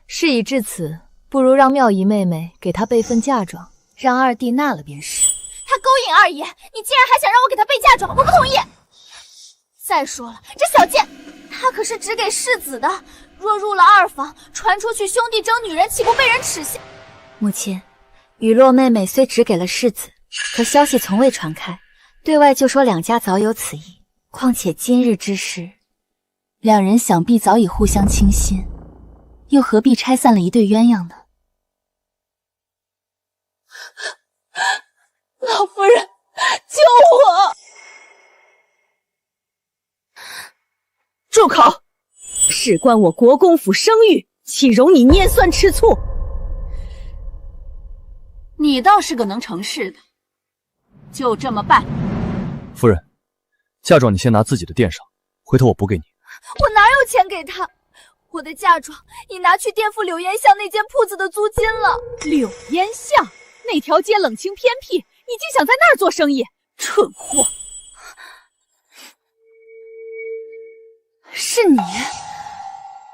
事已至此，不如让妙仪妹妹给她备份嫁妆，让二弟纳了便是。他勾引二爷，你竟然还想让我给他备嫁妆，我不同意。再说了，这小贱，他可是只给世子的，若入了二房，传出去兄弟争女人，岂不被人耻笑？母亲，雨落妹妹虽只给了世子，可消息从未传开，对外就说两家早有此意。况且今日之事，两人想必早已互相倾心，又何必拆散了一对鸳鸯呢？老夫人，救我！住口！事关我国公府声誉，岂容你捏酸吃醋？你倒是个能成事的，就这么办。夫人，嫁妆你先拿自己的垫上，回头我补给你。我哪有钱给他？我的嫁妆已拿去垫付柳烟巷那间铺子的租金了。柳烟巷那条街冷清偏僻，你竟想在那儿做生意，蠢货！是你，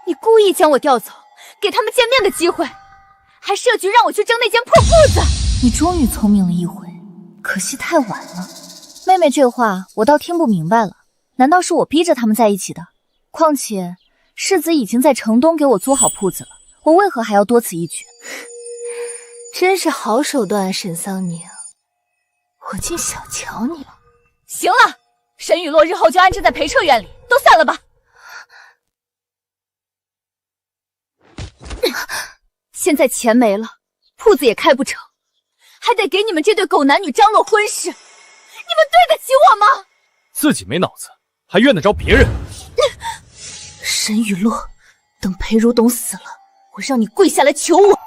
你故意将我调走，给他们见面的机会，还设局让我去争那间破铺子。你终于聪明了一回，可惜太晚了。妹妹这话我倒听不明白了，难道是我逼着他们在一起的？况且世子已经在城东给我租好铺子了，我为何还要多此一举？真是好手段啊，沈桑宁，我竟小瞧你了。行了，沈雨落日后就安置在裴彻院里，都散了吧。现在钱没了，铺子也开不成，还得给你们这对狗男女张罗婚事，你们对得起我吗？自己没脑子，还怨得着别人？沈雨落，等裴如懂死了，我让你跪下来求我。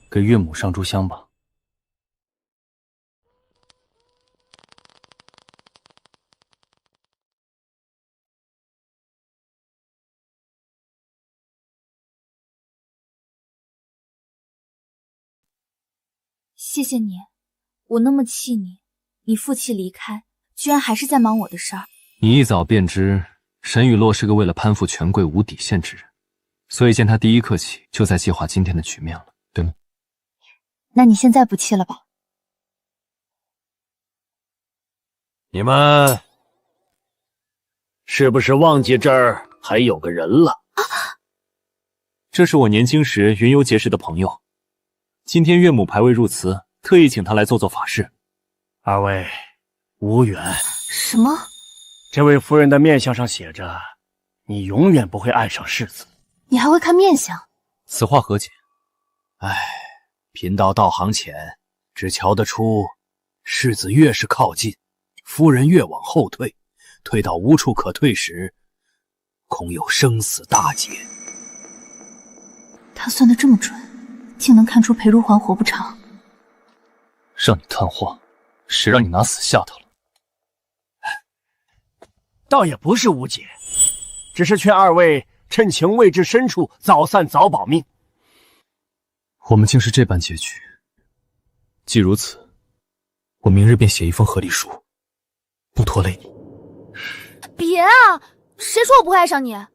给岳母上炷香吧。谢谢你，我那么气你，你负气离开，居然还是在忙我的事儿。你一早便知沈雨落是个为了攀附权贵无底线之人，所以见他第一刻起就在计划今天的局面了，对吗？那你现在不气了吧？你们是不是忘记这儿还有个人了？这是我年轻时云游结识的朋友，今天岳母牌位入祠，特意请他来做法事。二位无缘。什么？这位夫人的面相上写着，你永远不会爱上世子。你还会看面相？此话何解？贫道道行浅，只瞧得出世子越是靠近，夫人越往后退，退到无处可退时，恐有生死大劫。他算得这么准，竟能看出裴如环活不长。让你探话，谁让你拿死吓他了？倒也不是无解，只是劝二位趁情未至深处早散早保命。我们竟是这般结局。既如此，我明日便写一封和离书，不拖累你。别啊！谁说我不会爱上你？哎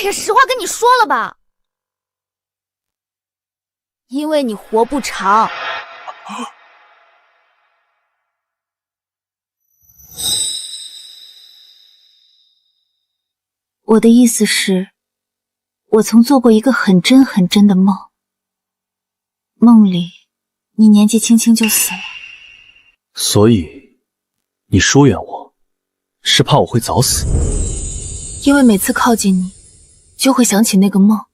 呀，实话跟你说了吧，因为你活不长。我的意思是，我曾做过一个很真很真的梦，梦里你年纪轻轻就死了。所以你疏远我，是怕我会早死？因为每次靠近你，就会想起那个梦，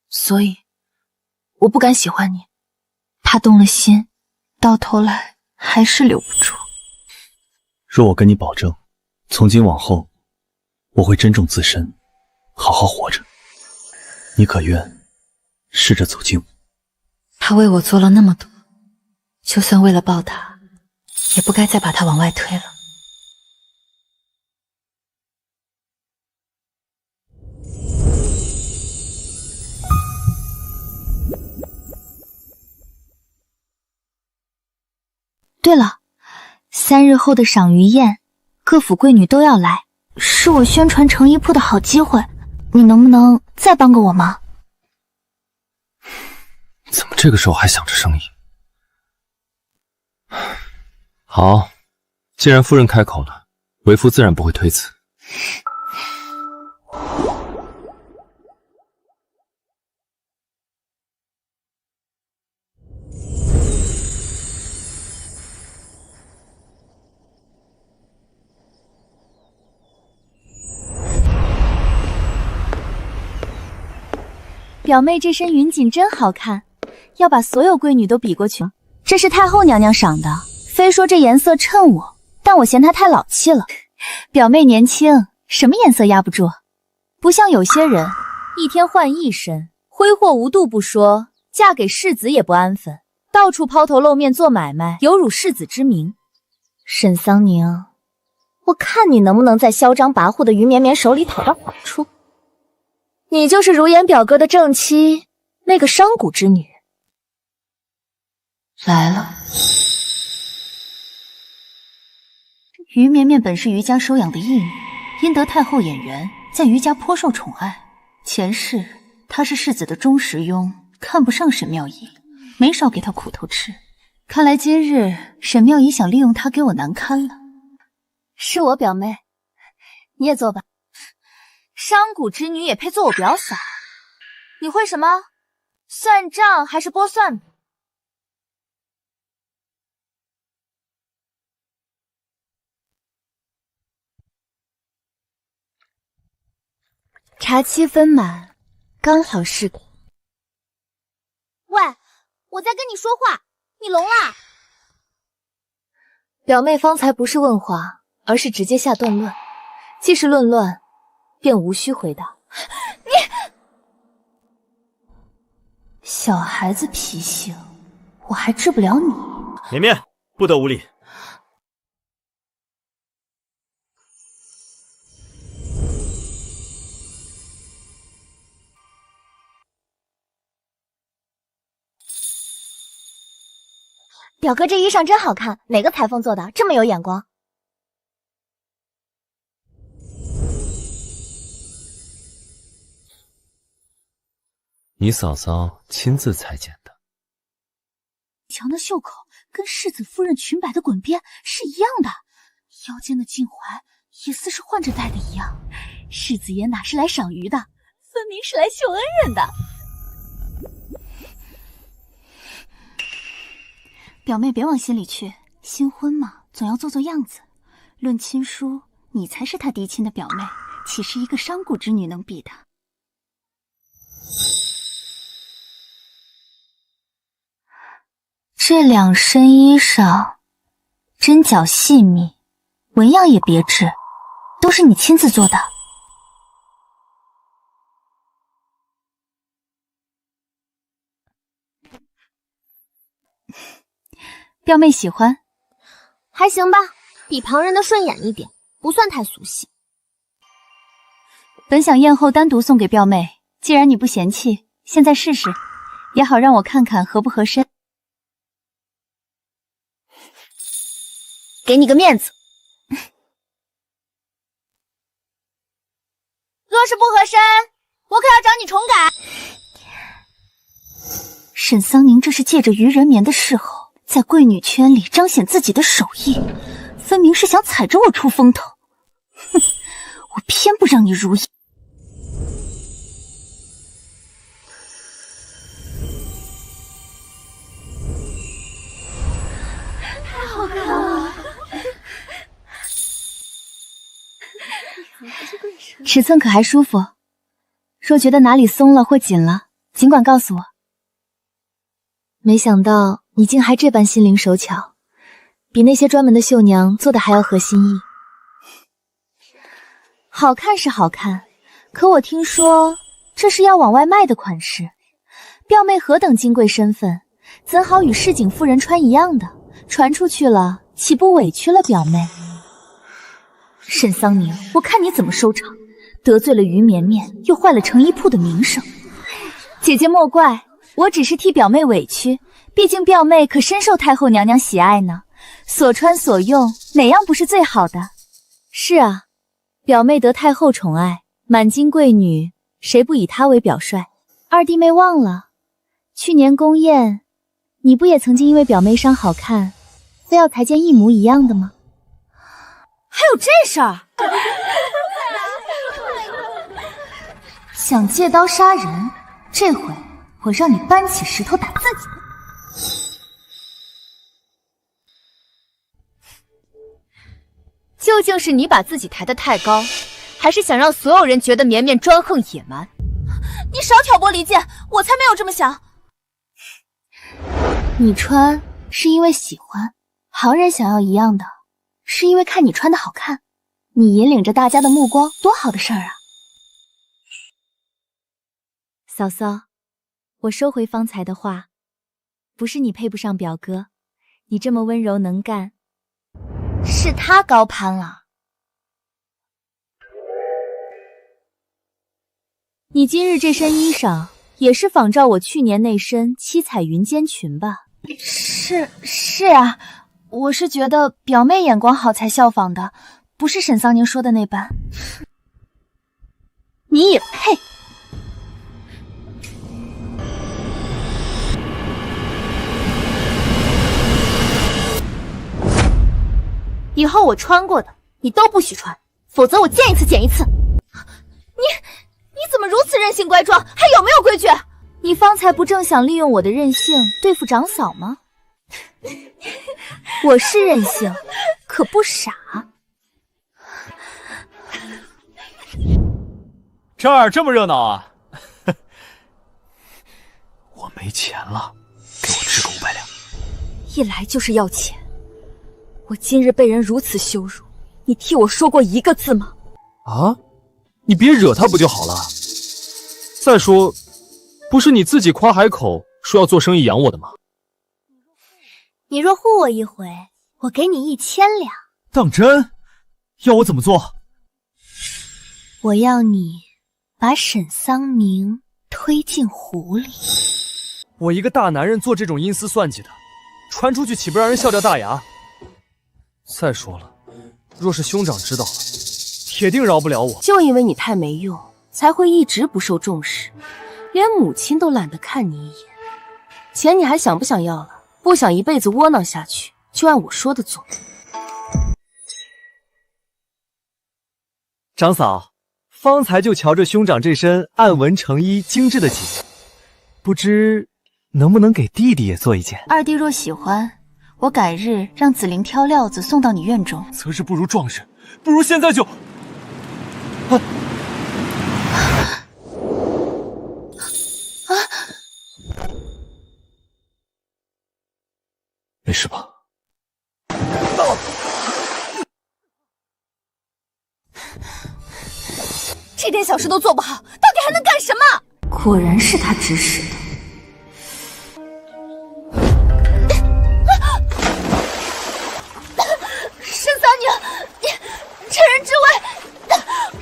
所以我不敢喜欢你，怕动了心，到头来还是留不住。若我跟你保证，从今往后我会珍重自身，好好活着，你可愿试着走近我？他为我做了那么多，就算为了报答，也不该再把他往外推了。对了，3日后的赏鱼宴，各府贵女都要来，是我宣传成衣铺的好机会，你能不能再帮个我忙？怎么这个时候还想着生意？好，既然夫人开口了，为夫自然不会推辞。表妹这身云锦真好看，要把所有贵女都比过去。这是太后娘娘赏的，非说这颜色衬我，但我嫌她太老气了。表妹年轻，什么颜色压不住，不像有些人一天换一身，挥霍无度不说，嫁给世子也不安分，到处抛头露面做买卖，有辱世子之名。沈桑宁，我看你能不能在嚣张跋扈的于绵绵手里讨到好处。你就是如言表哥的正妻，那个商贾之女。来了。于绵绵本是于家收养的义女，因得太后眼缘，在于家颇受宠爱。前世她是世子的忠实佣，看不上沈妙仪，没少给她苦头吃。看来今日沈妙仪想利用她给我难堪了。是我表妹，你也坐吧。商贾之女也配做我表嫂？你会什么？算账还是拨算？茶7分满，刚好是个。喂，我在跟你说话，你聋啦？表妹方才不是问话，而是直接下断论。既是论乱，便无需回答。你小孩子脾性，我还治不了你。绵绵，不得无礼。表哥这衣裳真好看，哪个裁缝做的？这么有眼光。你嫂嫂亲自裁剪的。瞧那袖口，跟世子夫人裙摆的滚边是一样的，腰间的襟怀也似是换着戴的一样。世子爷哪是来赏鱼的，分明是来秀恩人的。表妹别往心里去，新婚嘛，总要做做样子。论亲疏，你才是他嫡亲的表妹，岂是一个商贾之女能比的？这两身衣裳，针脚细密，纹样也别致，都是你亲自做的。表妹喜欢，还行吧，比旁人的顺眼一点，不算太俗气。本想宴后单独送给表妹，既然你不嫌弃，现在试试，也好让我看看合不合身。给你个面子。若是不合身，我可要找你重改。沈桑宁这是借着于人眠的嗜好，在贵女圈里彰显自己的手艺，分明是想踩着我出风头。哼，我偏不让你如意。太好看了！尺寸可还舒服？若觉得哪里松了或紧了，尽管告诉我。没想到你竟还这般心灵手巧，比那些专门的绣娘做的还要合心意。好看是好看，可我听说这是要往外卖的款式。表妹何等金贵身份，怎好与市井妇人穿一样的？传出去了，岂不委屈了表妹？沈桑宁，我看你怎么收场！得罪了于绵绵，又坏了成衣铺的名声。姐姐莫怪，我只是替表妹委屈，毕竟表妹可深受太后娘娘喜爱呢。所穿所用，哪样不是最好的？是啊，表妹得太后宠爱，满京贵女，谁不以她为表率？二弟妹忘了，去年宫宴，你不也曾经因为表妹裳好看，非要裁件一模一样的吗？还有这事儿？想借刀杀人，这回我让你搬起石头打自己。究竟是你把自己抬得太高，还是想让所有人觉得绵绵专横野蛮？你少挑拨离间，我才没有这么想。你穿是因为喜欢，旁人想要一样的，是因为看你穿的好看。你引领着大家的目光，多好的事儿啊！嫂嫂，我收回方才的话，不是你配不上表哥，你这么温柔能干，是他高攀了。你今日这身衣裳也是仿照我去年那身七彩云间裙吧？是啊，我是觉得表妹眼光好才效仿的，不是沈桑宁说的那般。你也配？以后我穿过的你都不许穿，否则我见一次减一次。你怎么如此任性乖装，还有没有规矩？你方才不正想利用我的任性对付长嫂吗？我是任性，可不傻。这儿这么热闹啊！我没钱了，给我支个500两。一来就是要钱，我今日被人如此羞辱，你替我说过一个字吗？啊，你别惹他不就好了？再说，不是你自己夸海口说要做生意养我的吗？你若护我一回，我给你1000两。当真？要我怎么做？我要你把沈桑宁推进湖里。我一个大男人做这种阴私算计的，传出去岂不让人笑掉大牙？再说了，若是兄长知道了，铁定饶不了我。就因为你太没用，才会一直不受重视，连母亲都懒得看你一眼。钱你还想不想要了？不想一辈子窝囊下去，就按我说的做。长嫂，方才就瞧着兄长这身暗纹成衣精致的锦，不知能不能给弟弟也做一件？二弟若喜欢，我改日让紫菱挑料子送到你院中。择日不如撞日，不如现在就……没事吧？这点小事都做不好，到底还能干什么？果然是他指使的。沈桑宁，你趁人之危，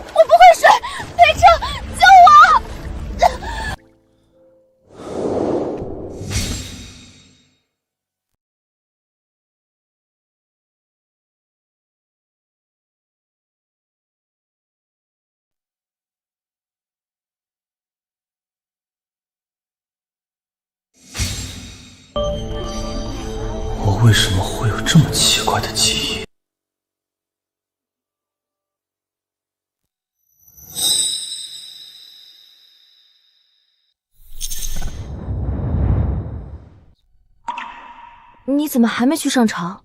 我不会水，裴彻，救我！我为什么会有这么奇怪的记忆？你怎么还没去上朝？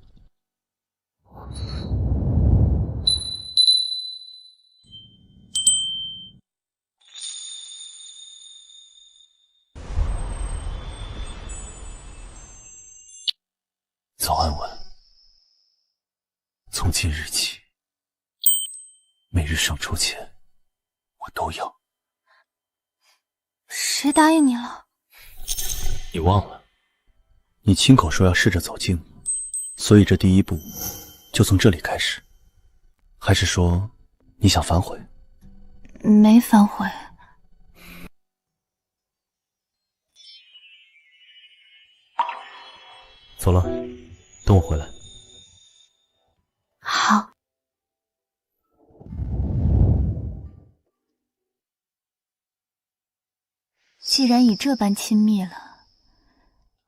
早安文，从今日起，每日上朝前，我都要。谁答应你了？你忘了，你亲口说要试着走近我，所以这第一步就从这里开始。还是说你想反悔？没反悔。走了，等我回来。好。既然已这般亲密了，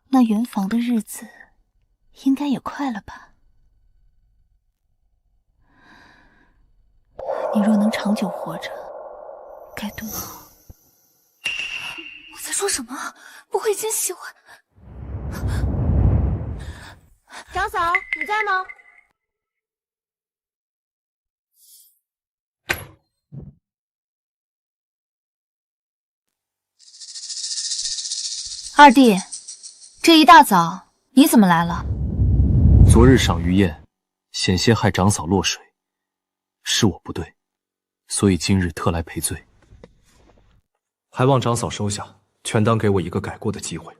那圆房的日子应该也快了吧？你若能长久活着，该多好！我在说什么？不会已经喜欢？长嫂，你在吗？二弟，这一大早你怎么来了？昨日赏鱼宴，险些害长嫂落水，是我不对，所以今日特来赔罪。还望长嫂收下，全当给我一个改过的机会。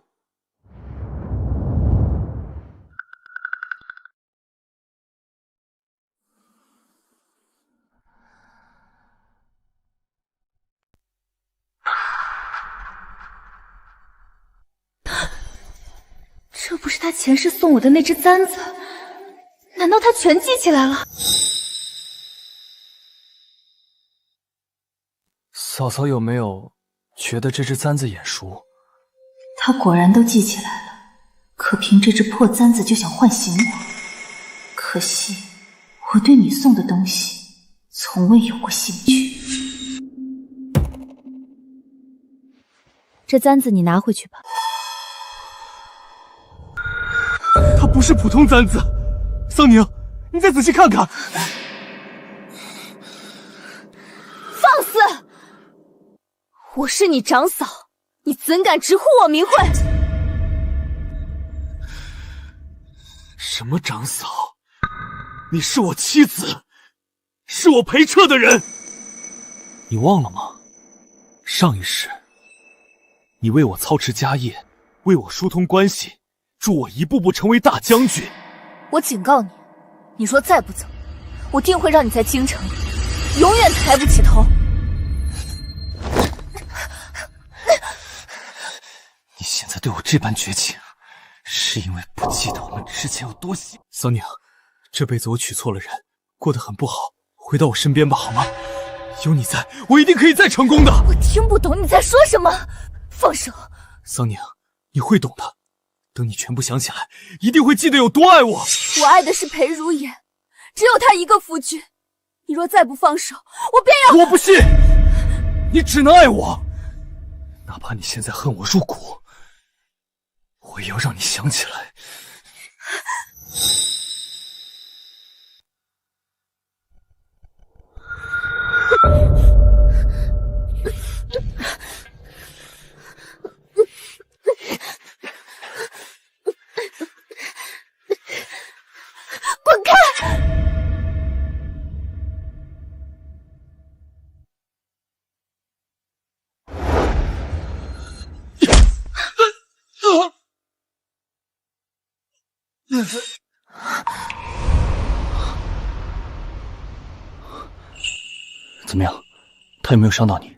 这不是他前世送我的那只簪子？难道他全记起来了？嫂嫂有没有觉得这只簪子眼熟？他果然都记起来了，可凭这只破簪子就想唤醒我，可惜我对你送的东西从未有过兴趣。这簪子你拿回去吧。它不是普通簪子，桑宁，你再仔细看看。放肆！我是你长嫂，你怎敢直呼我名讳？什么长嫂？你是我妻子，是我陪彻的人。你忘了吗？上一世，你为我操持家业，为我疏通关系，助我一步步成为大将军。我警告你，你若再不走，我定会让你在京城永远抬不起头。你现在对我这般绝情，是因为不记得我们之前有多喜。桑宁，这辈子我娶错了人，过得很不好，回到我身边吧，好吗？有你在，我一定可以再成功的。我听不懂你在说什么，放手。桑宁，你会懂的。等你全部想起来，一定会记得有多爱我。我爱的是裴如烟，只有他一个夫君。你若再不放手，我便要……我不信，你只能爱我，哪怕你现在恨我入骨，我也要让你想起来。滚开！怎么样？他有没有伤到你？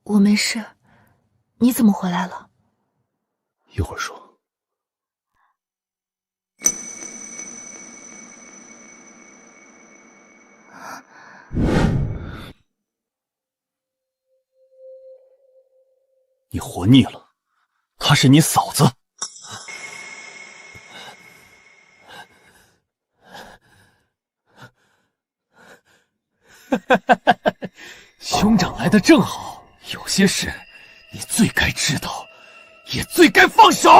我没事，你怎么回来了？一会儿说。你活腻了，她是你嫂子。兄长来的正好，有些事你最该知道，也最该放手。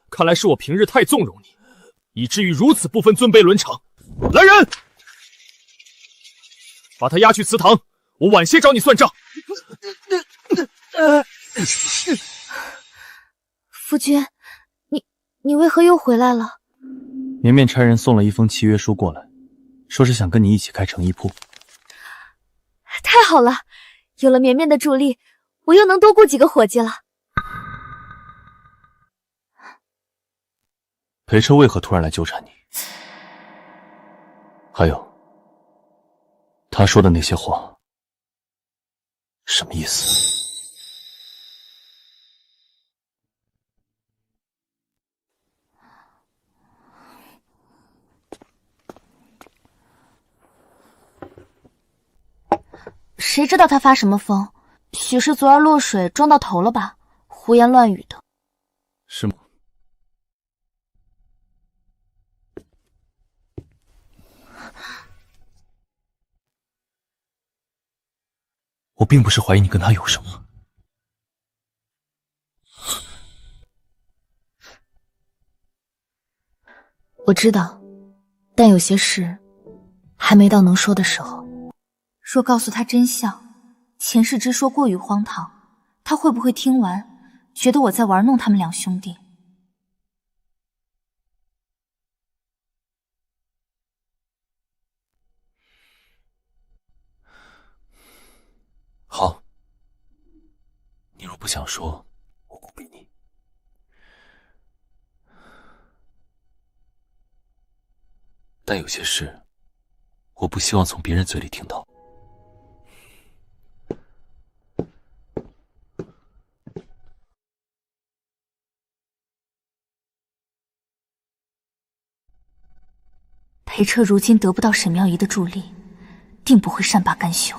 看来是我平日太纵容你，以至于如此不分尊卑伦常。来人，把他押去祠堂，我晚些找你算账。夫君，你为何又回来了？绵绵差人送了一封契约书过来，说是想跟你一起开成衣铺。太好了，有了绵绵的助力，我又能多雇几个伙计了。裴彻为何突然来纠缠你？还有，他说的那些话，什么意思？谁知道他发什么疯？许是昨儿落水撞到头了吧？胡言乱语的。是吗？我并不是怀疑你跟他有什么，我知道，但有些事还没到能说的时候。若告诉他真相，前世之说过于荒唐，他会不会听完，觉得我在玩弄他们两兄弟？好，你若不想说，我不逼你。但有些事，我不希望从别人嘴里听到。裴彻如今得不到沈妙仪的助力，定不会善罢甘休。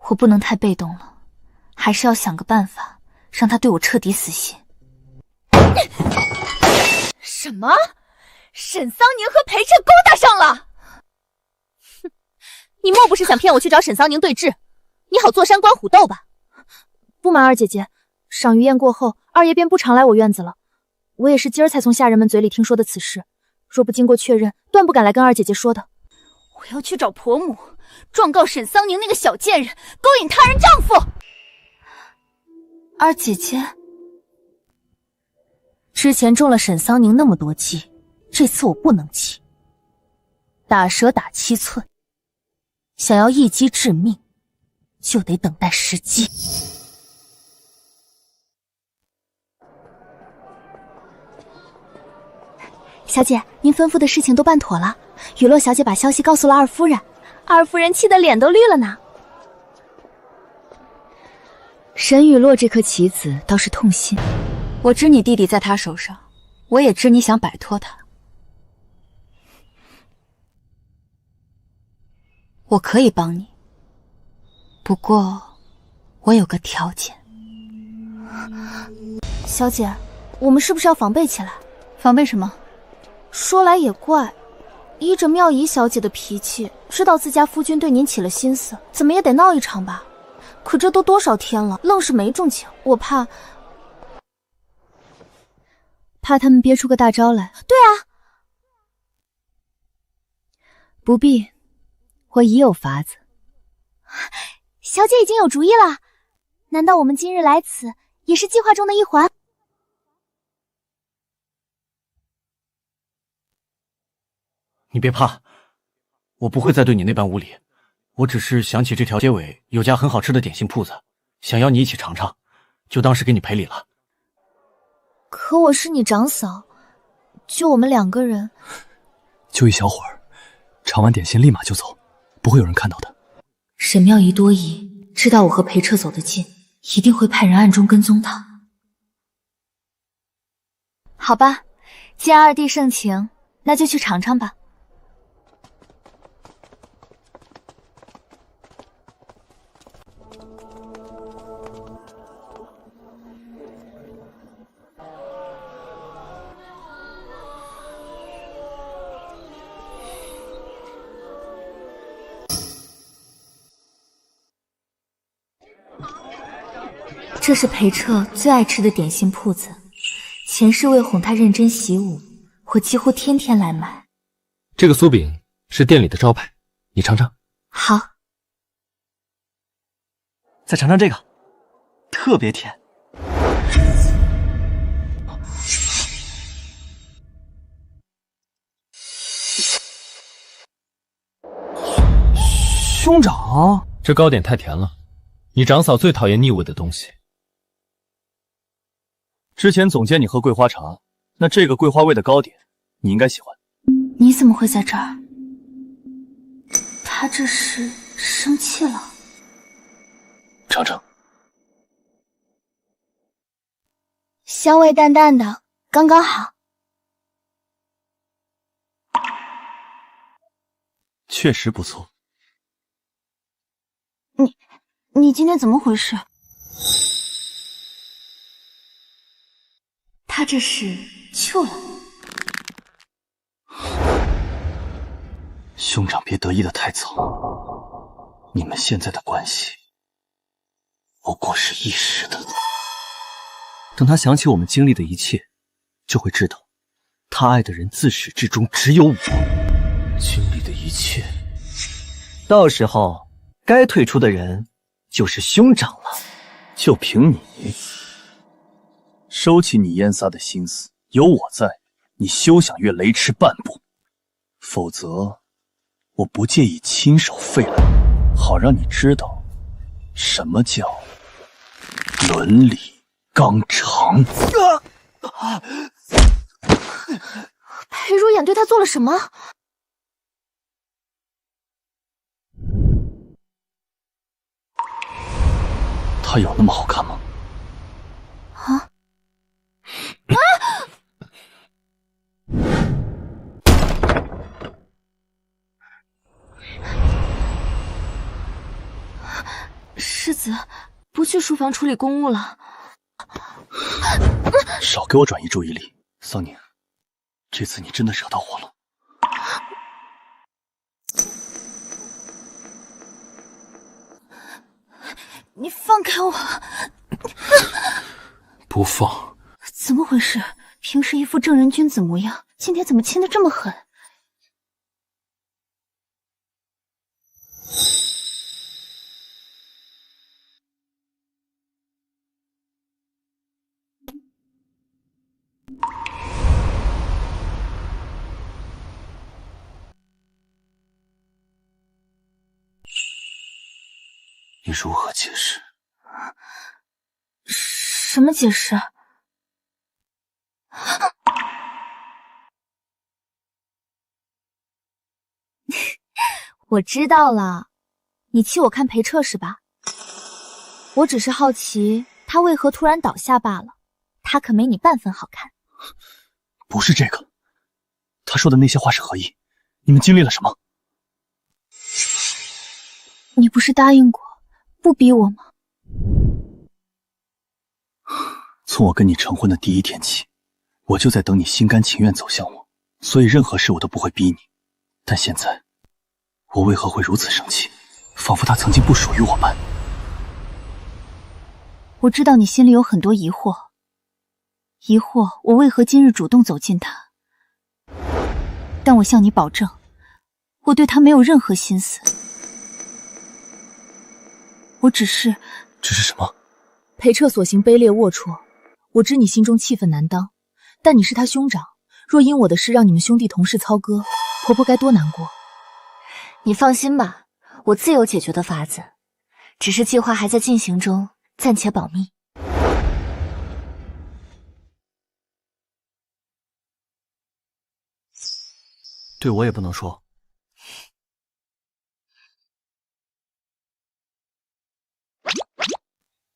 我不能太被动了，还是要想个办法，让他对我彻底死心。什么？沈桑宁和裴彻勾搭上了？哼，你莫不是想骗我去找沈桑宁对峙，你好坐山观虎斗吧？不瞒二姐姐，赏鱼宴过后，二爷便不常来我院子了。我也是今儿才从下人们嘴里听说的此事，若不经过确认，断不敢来跟二姐姐说的。我要去找婆母，状告沈桑宁那个小贱人勾引他人丈夫。二姐姐，之前中了沈桑宁那么多计，这次我不能急。打蛇打七寸，想要一击致命，就得等待时机。小姐，您吩咐的事情都办妥了。雨落小姐把消息告诉了二夫人，二夫人气得脸都绿了呢。沈雨落这颗棋子倒是痛心。我知你弟弟在他手上，我也知你想摆脱他。我可以帮你，不过我有个条件。小姐，我们是不是要防备起来？防备什么？说来也怪，依着妙仪小姐的脾气，知道自家夫君对您起了心思，怎么也得闹一场吧。可这都多少天了，愣是没中情，我怕他们憋出个大招来。对啊，不必，我已有法子。小姐已经有主意了，难道我们今日来此也是计划中的一环？你别怕，我不会再对你那般无礼。我只是想起这条街尾有家很好吃的点心铺子，想邀你一起尝尝，就当是给你赔礼了。可我是你长嫂，就我们2个人，就一小会儿，尝完点心立马就走，不会有人看到的。沈妙仪多疑，知道我和裴彻走得近，一定会派人暗中跟踪他。好吧，既然二弟盛情，那就去尝尝吧。这是裴彻最爱吃的点心铺子，前世为哄他认真习武，我几乎天天来买。这个酥饼是店里的招牌，你尝尝。好。再尝尝这个，特别甜。兄长，这糕点太甜了，你长嫂最讨厌腻味的东西。之前总见你喝桂花茶，那这个桂花味的糕点你应该喜欢。你怎么会在这儿？他这是生气了？尝尝。香味淡淡的，刚刚好。确实不错。你今天怎么回事？他这是糗了。兄长别得意的太早，你们现在的关系不过是一时的。等他想起我们经历的一切，就会知道，他爱的人自始至终只有我。经历的一切，到时候该退出的人就是兄长了。就凭你，收起你燕撒的心思，有我在，你休想越雷池半步。否则，我不介意亲手废了你，好让你知道什么叫伦理纲常。裴如眼对他做了什么？他有那么好看吗？啊！世子，不去书房处理公务了。少给我转移注意力，桑宁，这次你真的惹到我了。你放开我！不放。怎么回事？平时一副正人君子模样，今天怎么亲得这么狠？你如何解释？什么解释？我知道了，你气我看裴彻是吧？我只是好奇他为何突然倒下罢了，他可没你半分好看。不是这个，他说的那些话是何意？你们经历了什么？你不是答应过不逼我吗？从我跟你成婚的第一天起，我就在等你心甘情愿走向我，所以任何事我都不会逼你。但现在，我为何会如此生气？仿佛他曾经不属于我般。我知道你心里有很多疑惑，疑惑我为何今日主动走近他。但我向你保证，我对他没有任何心思。我只是什么？裴彻所行卑劣龌龊，我知你心中气愤难当，但你是他兄长，若因我的事让你们兄弟同室操戈，婆婆该多难过。你放心吧，我自有解决的法子，只是计划还在进行中，暂且保密。对我也不能说。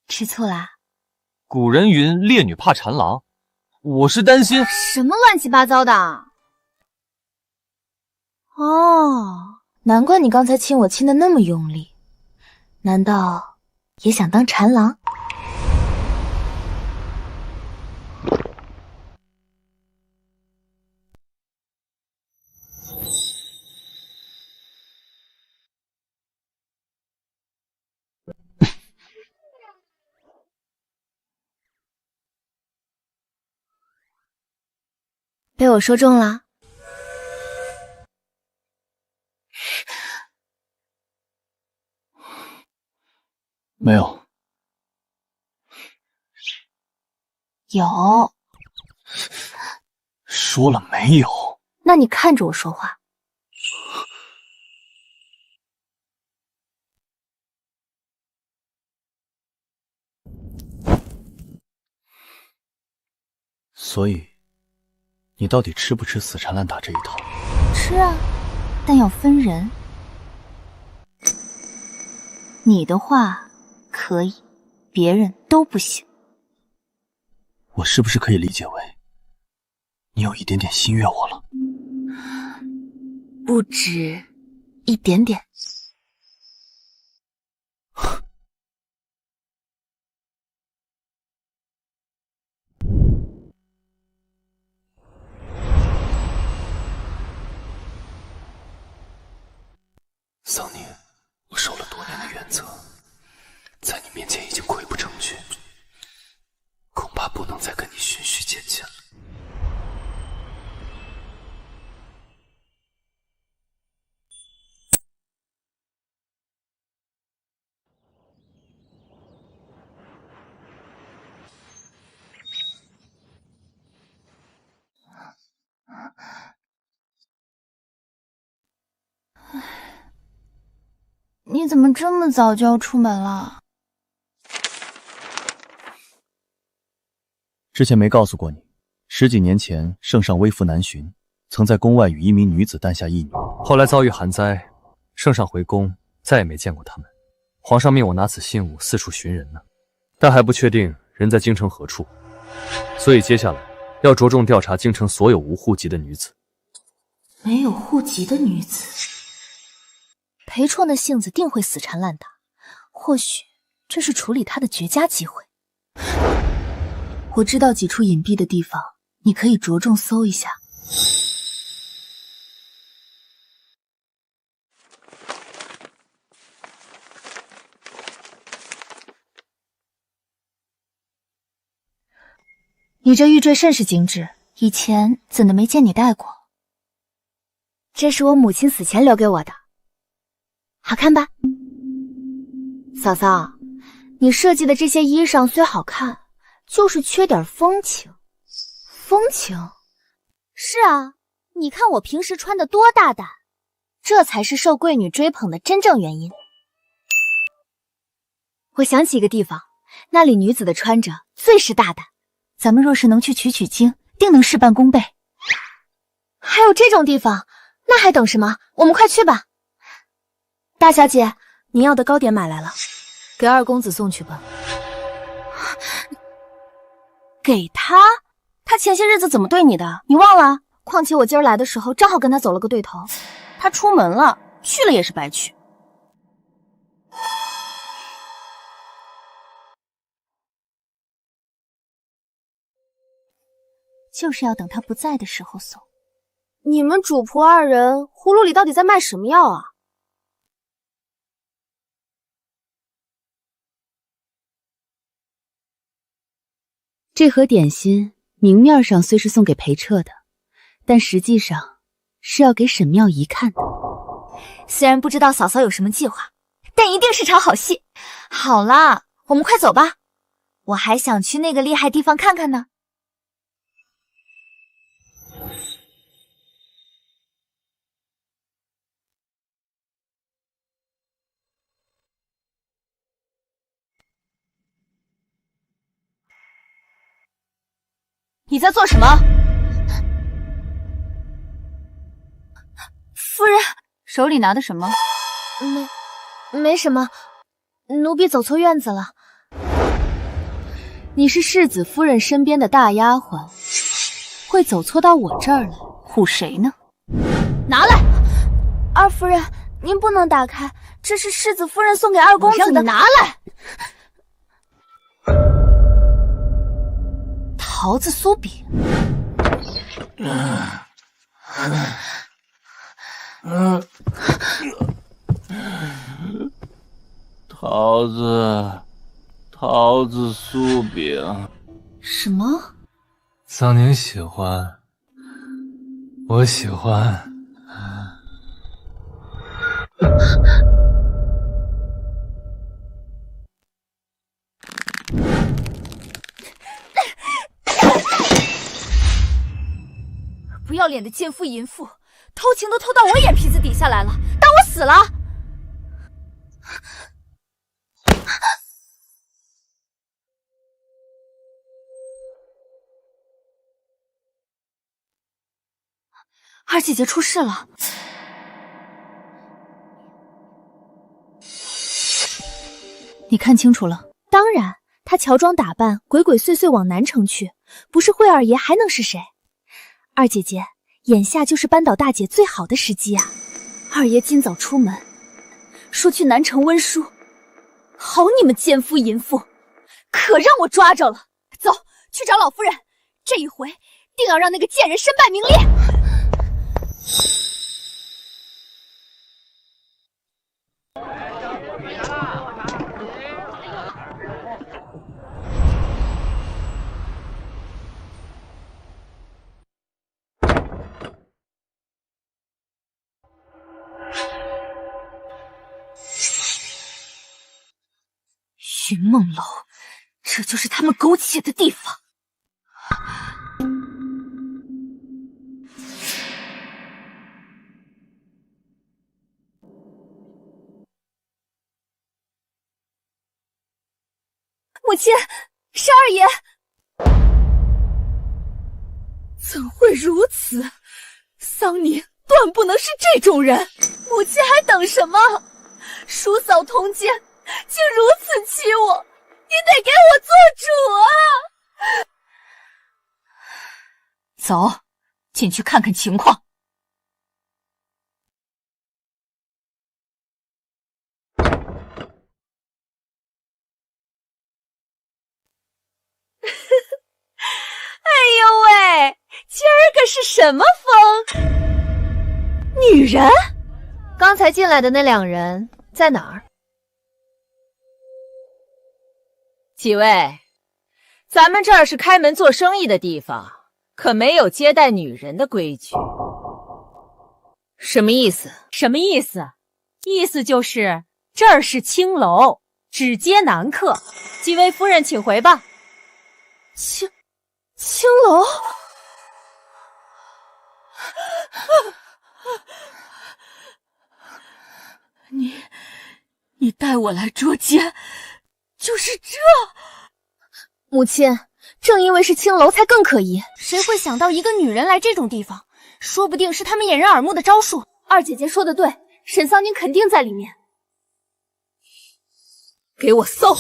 吃醋啦？古人云烈女怕缠郎，我是担心什么乱七八糟的。哦，难怪你刚才亲我亲得那么用力，难道也想当缠郎？被我说中了？没有。有。说了没有？那你看着我说话。所以，你到底吃不吃死缠烂打这一套？吃啊，但要分人。你的话可以，别人都不行。我是不是可以理解为，你有一点点心悦我了？不止一点点。桑宁，我守了多年的原则，在你面前已经溃不成军，恐怕不能你怎么这么早就要出门了？之前没告诉过你，10几年前圣上微服南巡，曾在宫外与一名女子诞下一女，后来遭遇寒灾，圣上回宫再也没见过他们。皇上命我拿此信物四处寻人呢，但还不确定人在京城何处，所以接下来要着重调查京城所有无户籍的女子。没有户籍的女子，裴绰那性子定会死缠烂打，或许这是处理他的绝佳机会。我知道几处隐蔽的地方，你可以着重搜一下。你这玉坠甚是精致，以前怎的没见你戴过？这是我母亲死前留给我的，好看吧？嫂嫂，你设计的这些衣裳虽好看，就是缺点风情。风情？是啊，你看我平时穿的多大胆，这才是受贵女追捧的真正原因。我想起一个地方，那里女子的穿着最是大胆。咱们若是能去取经，定能事半功倍。还有这种地方，那还等什么？我们快去吧。大小姐，您要的糕点买来了，给二公子送去吧。给他？他前些日子怎么对你的？你忘了？况且我今儿来的时候，正好跟他走了个对头。他出门了，去了也是白去。就是要等他不在的时候送。你们主仆二人葫芦里到底在卖什么药啊？这盒点心明面上虽是送给裴彻的，但实际上是要给沈妙仪看的。虽然不知道嫂嫂有什么计划，但一定是场好戏。好啦，我们快走吧，我还想去那个厉害地方看看呢。你在做什么？夫人，手里拿的什么？没什么，奴婢走错院子了。你是世子夫人身边的大丫鬟，会走错到我这儿来，唬谁呢？拿来！二夫人，您不能打开，这是世子夫人送给二公子的。让你拿来！桃子酥饼。桃子酥饼。什么？桑宁喜欢，我喜欢。不要脸的奸夫淫妇，偷情都偷到我眼皮子底下来了，当我死了？二姐姐出事了。你看清楚了？当然，她乔装打扮，鬼鬼祟祟往南城去，不是惠二爷还能是谁？二姐姐，眼下就是扳倒大姐最好的时机啊！二爷今早出门，说去南城温书。好你们奸夫淫妇，可让我抓着了！走，去找老夫人，这一回定要让那个贱人身败名裂！云梦楼，这就是他们苟且的地方。母亲，是二爷。怎会如此？桑宁断不能是这种人。母亲还等什么？叔嫂同奸，竟如此欺我，你得给我做主啊！走，进去看看情况。哎呦喂，今儿个是什么风？女人？刚才进来的那两人在哪儿？几位，咱们这儿是开门做生意的地方，可没有接待女人的规矩。什么意思？什么意思？意思就是这儿是青楼，只接男客。几位夫人，请回吧。青楼。你带我来捉奸，就是这？母亲，正因为是青楼才更可疑。谁会想到一个女人来这种地方？说不定是他们掩人耳目的招数。二姐姐说的对，沈桑宁肯定在里面。给我搜！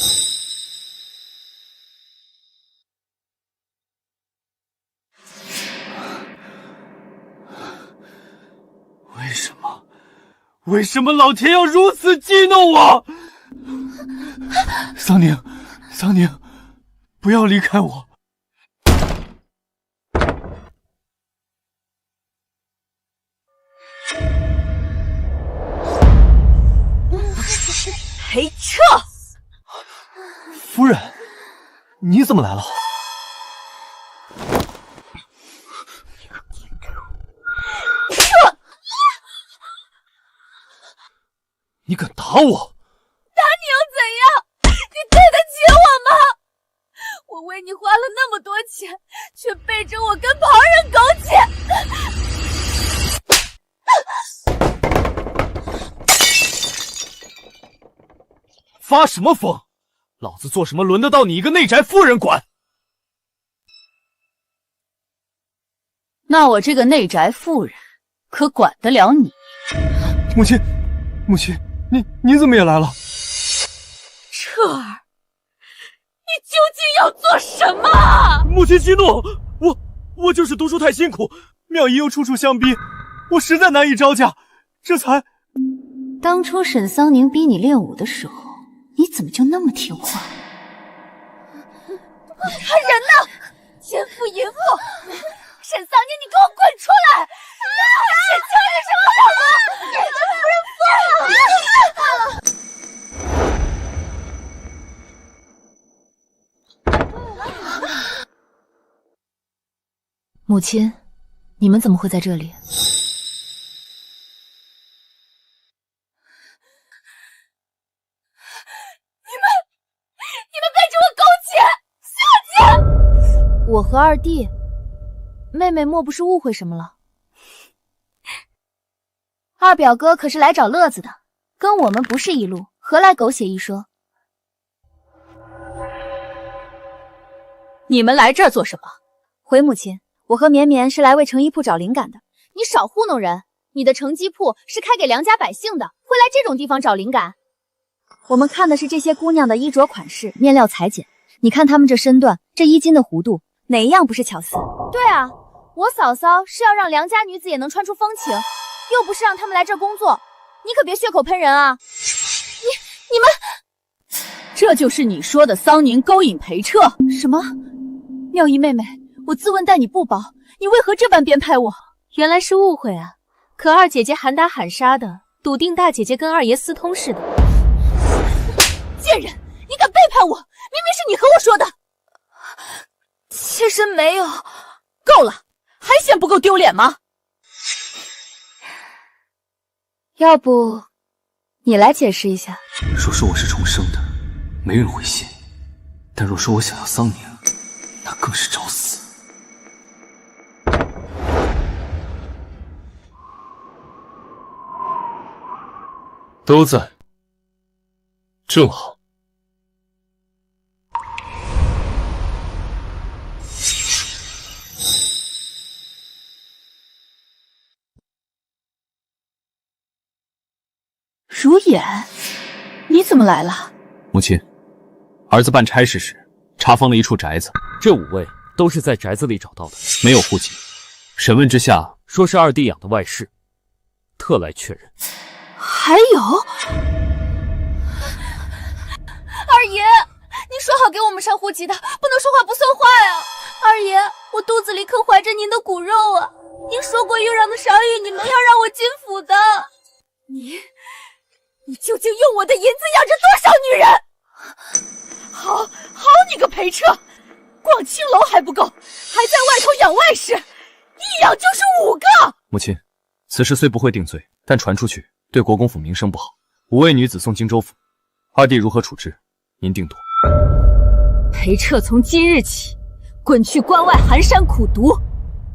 为什么老天要如此激怒我？桑宁，不要离开我！裴彻，夫人，你怎么来了？你敢打我？打你又怎样？你对得起我吗？我为你花了那么多钱，却背着我跟旁人苟且。发什么疯？老子做什么轮得到你一个内宅夫人管？那我这个内宅妇人可管得了你？母亲，你怎么也来了？彻儿，你究竟要做什么？母亲息怒，我就是读书太辛苦，妙仪又处处相逼，我实在难以招架，这才……当初沈桑宁逼你练武的时候，你怎么就那么听话？他人呢？奸夫淫妇！沈桑宁，你给我滚出来！沈清是什么人啊？你的夫人疯了！母亲，你们怎么会在这里？你们背着我苟且，下贱！我和二弟，妹妹莫不是误会什么了？二表哥可是来找乐子的，跟我们不是一路，何来狗血一说？你们来这儿做什么？回母亲，我和绵绵是来为成衣铺找灵感的。你少糊弄人！你的成衣铺是开给良家百姓的，会来这种地方找灵感？我们看的是这些姑娘的衣着款式、面料裁剪。你看她们这身段，这衣襟的弧度，哪一样不是巧思？对啊，我嫂嫂是要让良家女子也能穿出风情，又不是让她们来这儿工作。你可别血口喷人啊！你们，这就是你说的桑宁勾引裴彻？什么？妙仪妹妹，我自问待你不薄，你为何这般编排我？原来是误会啊！可二姐姐喊打喊杀的，笃定大姐姐跟二爷私通似的。贱人，你敢背叛我！明明是你和我说的。妾身没有。够了，还嫌不够丢脸吗？要不，你来解释一下。若说我是重生的，没人会信；但若说我想要桑宁，那更是找死。都在，正好。么来了？母亲，儿子办差事时查封了一处宅子，这5位都是在宅子里找到的，没有户籍。审问之下，说是二弟养的外室，特来确认。还有，二爷，你说好给我们上户籍的，不能说话不算话呀！二爷，我肚子里可怀着您的骨肉啊！您说过又让的赏与你们要让我进府的，你究竟用我的银子养着多少女人？好你个裴彻，逛青楼还不够，还在外头养外室，一养就是5个。母亲，此事虽不会定罪，但传出去对国公府名声不好。5位女子送荆州府，二弟如何处置？您定夺。裴彻从今日起滚去关外寒山苦读，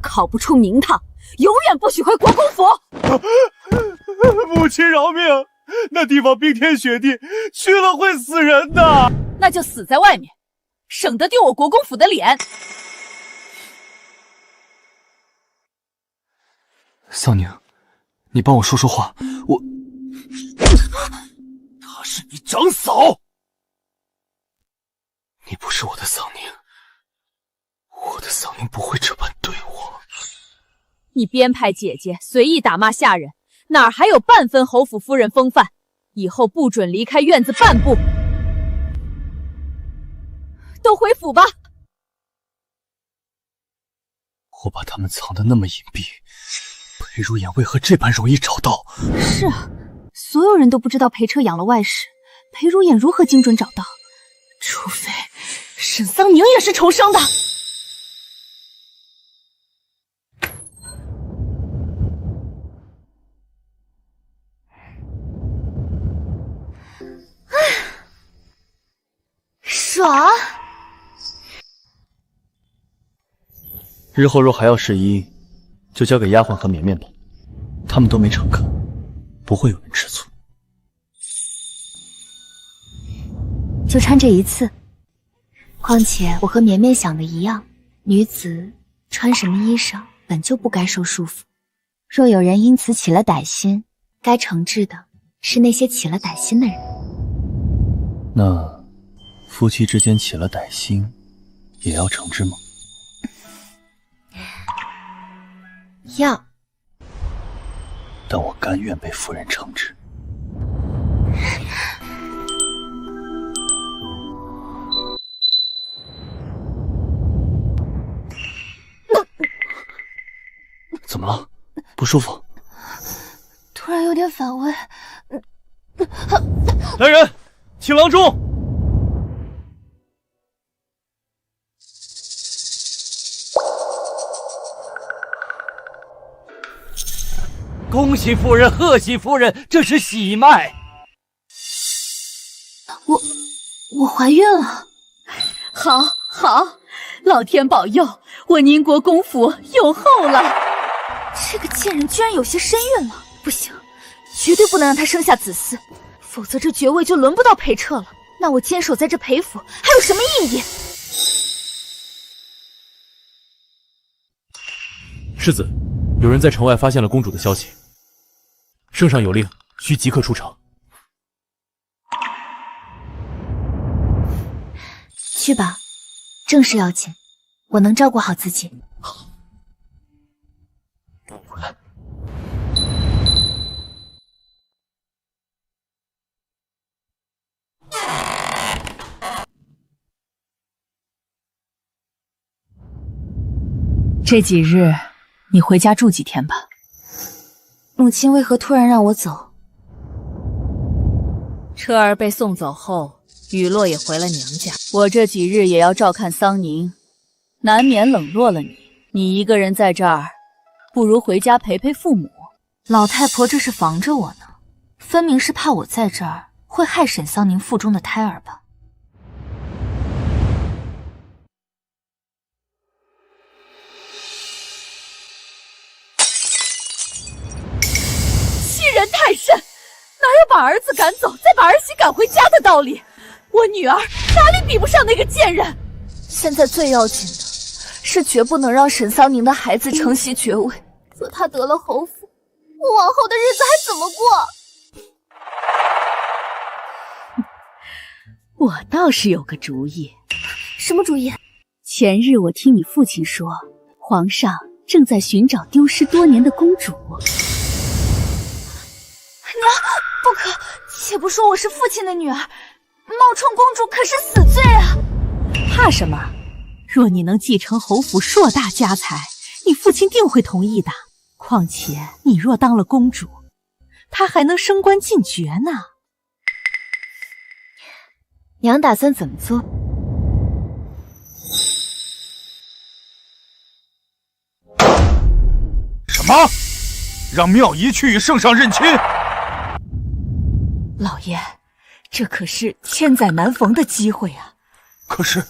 考不出名堂，永远不许回国公府。母亲饶命！那地方冰天雪地，去了会死人的。那就死在外面，省得丢我国公府的脸。桑宁，你帮我说说话。她是你长嫂，你不是我的桑宁，我的桑宁不会这般对我。你编排姐姐，随意打骂下人，哪儿还有半分侯府夫人风范？以后不准离开院子半步。都回府吧。我把他们藏得那么隐蔽，裴如眼为何这般容易找到？是啊，所有人都不知道裴彻养了外室，裴如眼如何精准找到？除非沈桑宁也是重生的。爽！日后若还要试衣，就交给丫鬟和绵绵吧，他们都没常客，不会有人吃醋。就穿这一次。况且我和绵绵想的一样，女子穿什么衣裳本就不该受束缚。若有人因此起了歹心，该惩治的是那些起了歹心的人。那夫妻之间起了歹心，也要惩治吗？要。但我甘愿被夫人惩治。怎么了？不舒服？突然有点反胃。来人，请郎中。恭喜夫人，贺喜夫人，这是喜脉。我怀孕了。好，老天保佑，我宁国公府有后了。这个贱人居然有些身孕了，不行，绝对不能让她生下子嗣，否则这爵位就轮不到裴彻了。那我坚守在这裴府还有什么意义？世子，有人在城外发现了公主的消息，圣上有令，需即刻出城。去吧，正事要紧，我能照顾好自己。这几日你回家住几天吧。母亲为何突然让我走？车儿被送走后，雨落也回了娘家。我这几日也要照看桑宁，难免冷落了你。你一个人在这儿，不如回家陪陪父母。老太婆这是防着我呢，分明是怕我在这儿会害沈桑宁腹中的胎儿吧。欺人太甚，哪有把儿子赶走再把儿媳赶回家的道理？我女儿哪里比不上那个贱人？现在最要紧的是绝不能让沈桑宁的孩子承袭爵位。若他得了侯府，我往后的日子还怎么过？我倒是有个主意。什么主意？前日我听你父亲说，皇上正在寻找丢失多年的公主。娘，不可！且不说我是父亲的女儿，冒充公主可是死罪啊！怕什么？若你能继承侯府硕大家财，你父亲定会同意的。况且你若当了公主，他还能升官进爵呢。娘打算怎么做？什么？让妙仪去与圣上认亲？老爷，这可是千载难逢的机会啊！可是，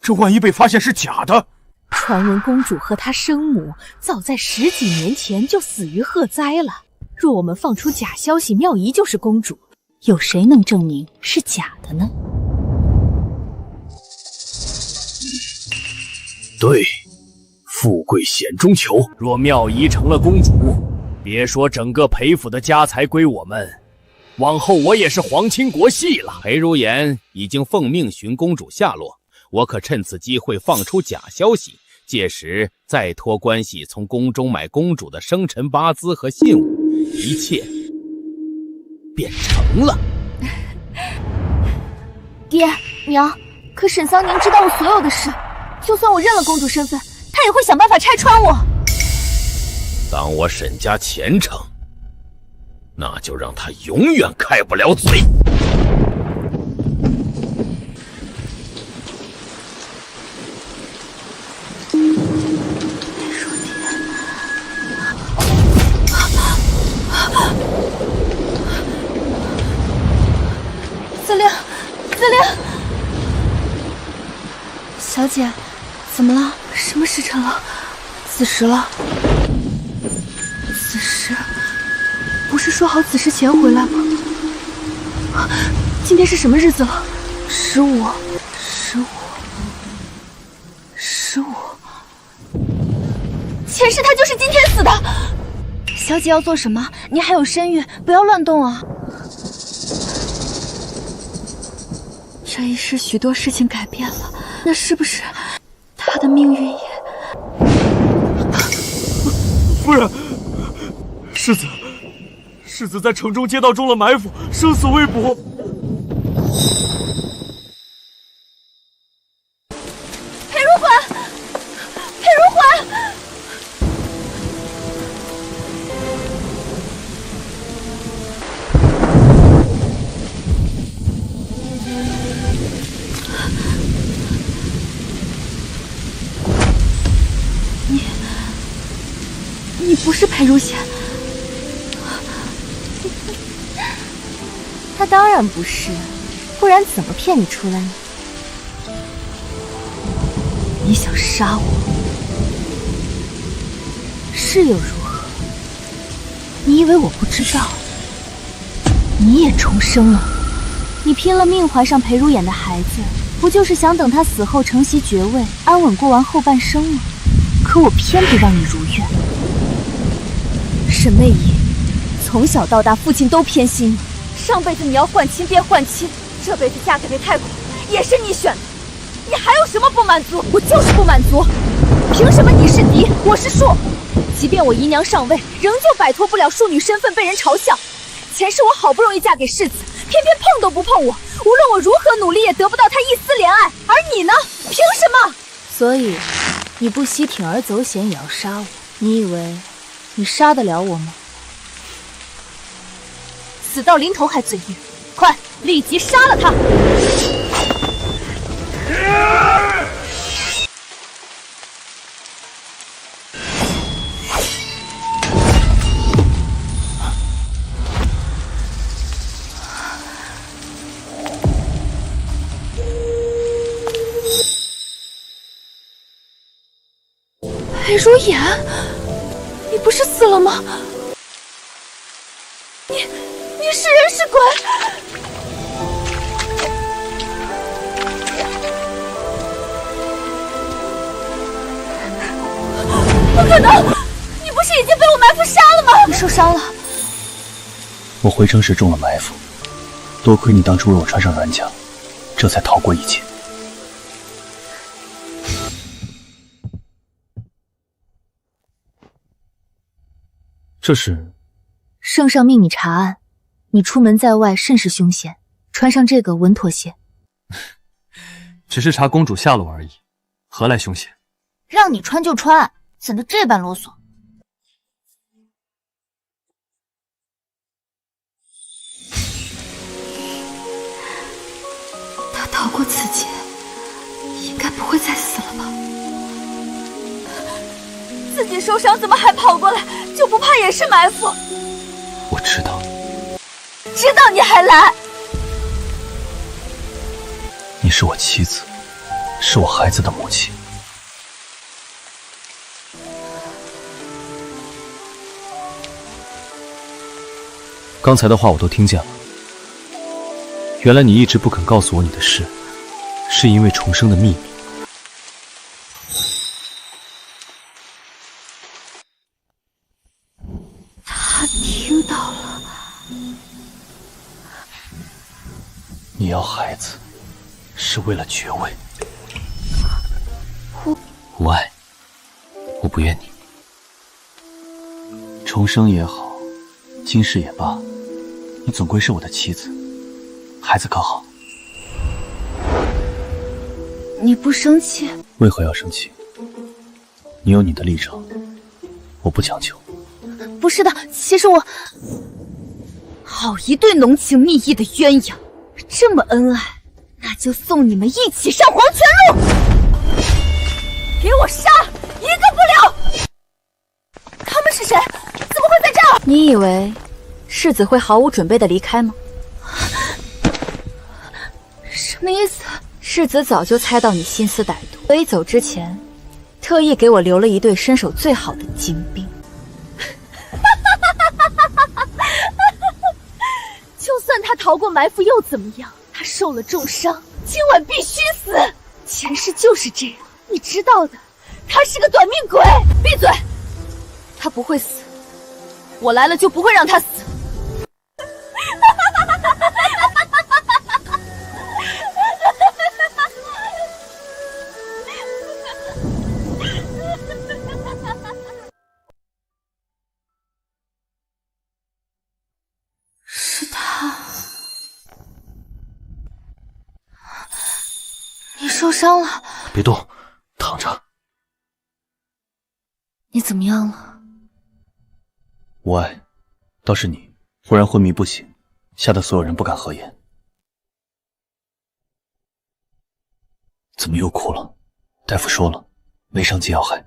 这万一被发现是假的？传闻公主和她生母早在10几年前就死于鹤灾了。若我们放出假消息，妙仪就是公主，有谁能证明是假的呢？对，富贵险中求。若妙仪成了公主，别说整个裴府的家财归我们，往后我也是皇亲国戚了。裴如言已经奉命寻公主下落，我可趁此机会放出假消息，届时再托关系从宫中买公主的生辰八字和信物，一切便成了。爹娘，可沈桑宁知道我所有的事，就算我认了公主身份，他也会想办法拆穿我。当我沈家前程，那就让他永远开不了嘴。司令，司令，小姐，怎么了？什么时辰了？子时了。子时？不是说好子时前回来吗？今天是什么日子了？15。前世他就是今天死的。小姐要做什么？你还有身孕，不要乱动啊！这一世许多事情改变了，那是不是他的命运也……夫人，世子在城中街道中了埋伏，生死未卜。裴如环，裴如环！你不是裴如贤。他当然不是，不然怎么骗你出来呢？你想杀我，是又如何？你以为我不知道？你也重生了。你拼了命怀上裴如眼的孩子，不就是想等他死后承袭爵位，安稳过完后半生吗？可我偏不让你如愿。沈媚仪，从小到大父亲都偏心你，上辈子你要换亲便换亲，这辈子嫁给裴太公也是你选的，你还有什么不满足？我就是不满足，凭什么你是嫡，我是庶？即便我姨娘上位，仍旧摆脱不了庶女身份被人嘲笑。前世我好不容易嫁给世子，偏偏碰都不碰我，无论我如何努力也得不到他一丝怜爱，而你呢？凭什么？所以你不惜铤而走险也要杀我，你以为你杀得了我吗？死到临头还嘴硬，快立即杀了他！裴如言，你不是死了吗？你是人是鬼？不可能！你不是已经被我埋伏杀了吗？你受伤了。我回城时中了埋伏，多亏你当初为我穿上软甲，这才逃过一劫。这是圣上命你查案，你出门在外甚是凶险，穿上这个稳妥些。只是查公主下落而已，何来凶险？让你穿就穿，怎的这般啰嗦？他逃过此劫，应该不会再死了吧？自己受伤怎么还跑过来？就不怕也是埋伏？我知道，知道你还来？你是我妻子，是我孩子的母亲。刚才的话我都听见了。原来你一直不肯告诉我你的事，是因为重生的秘密。他听到了。你要孩子，是为了爵位。无碍，我不怨你。重生也好，今世也罢，你总归是我的妻子。孩子可好？你不生气？为何要生气？你有你的立场，我不强求。不是的，其实我……好一对浓情蜜意的鸳鸯，这么恩爱，那就送你们一起上黄泉路！给我杀，一个不留！他们是谁？怎么会在这儿？你以为世子会毫无准备的离开吗？什么意思？世子早就猜到你心思歹毒，所以走之前，特意给我留了一对身手最好的精兵。就算他逃过埋伏又怎么样？他受了重伤，今晚必须死。前世就是这样，你知道的。他是个短命鬼。闭嘴！他不会死，我来了就不会让他死。是他。你受伤了。别动，躺着。你怎么样了？无碍，倒是你忽然昏迷不醒，吓得所有人不敢合眼。怎么又哭了？大夫说了，没伤及要害。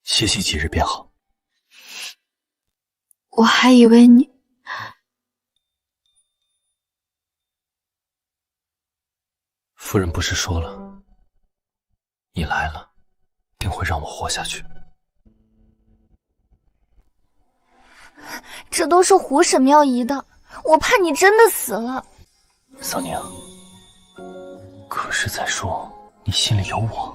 歇息几日便好。我还以为你……夫人不是说了，你来了，定会让我活下去。这都是唬沈妙仪的，我怕你真的死了。桑宁，可是在说你心里有我。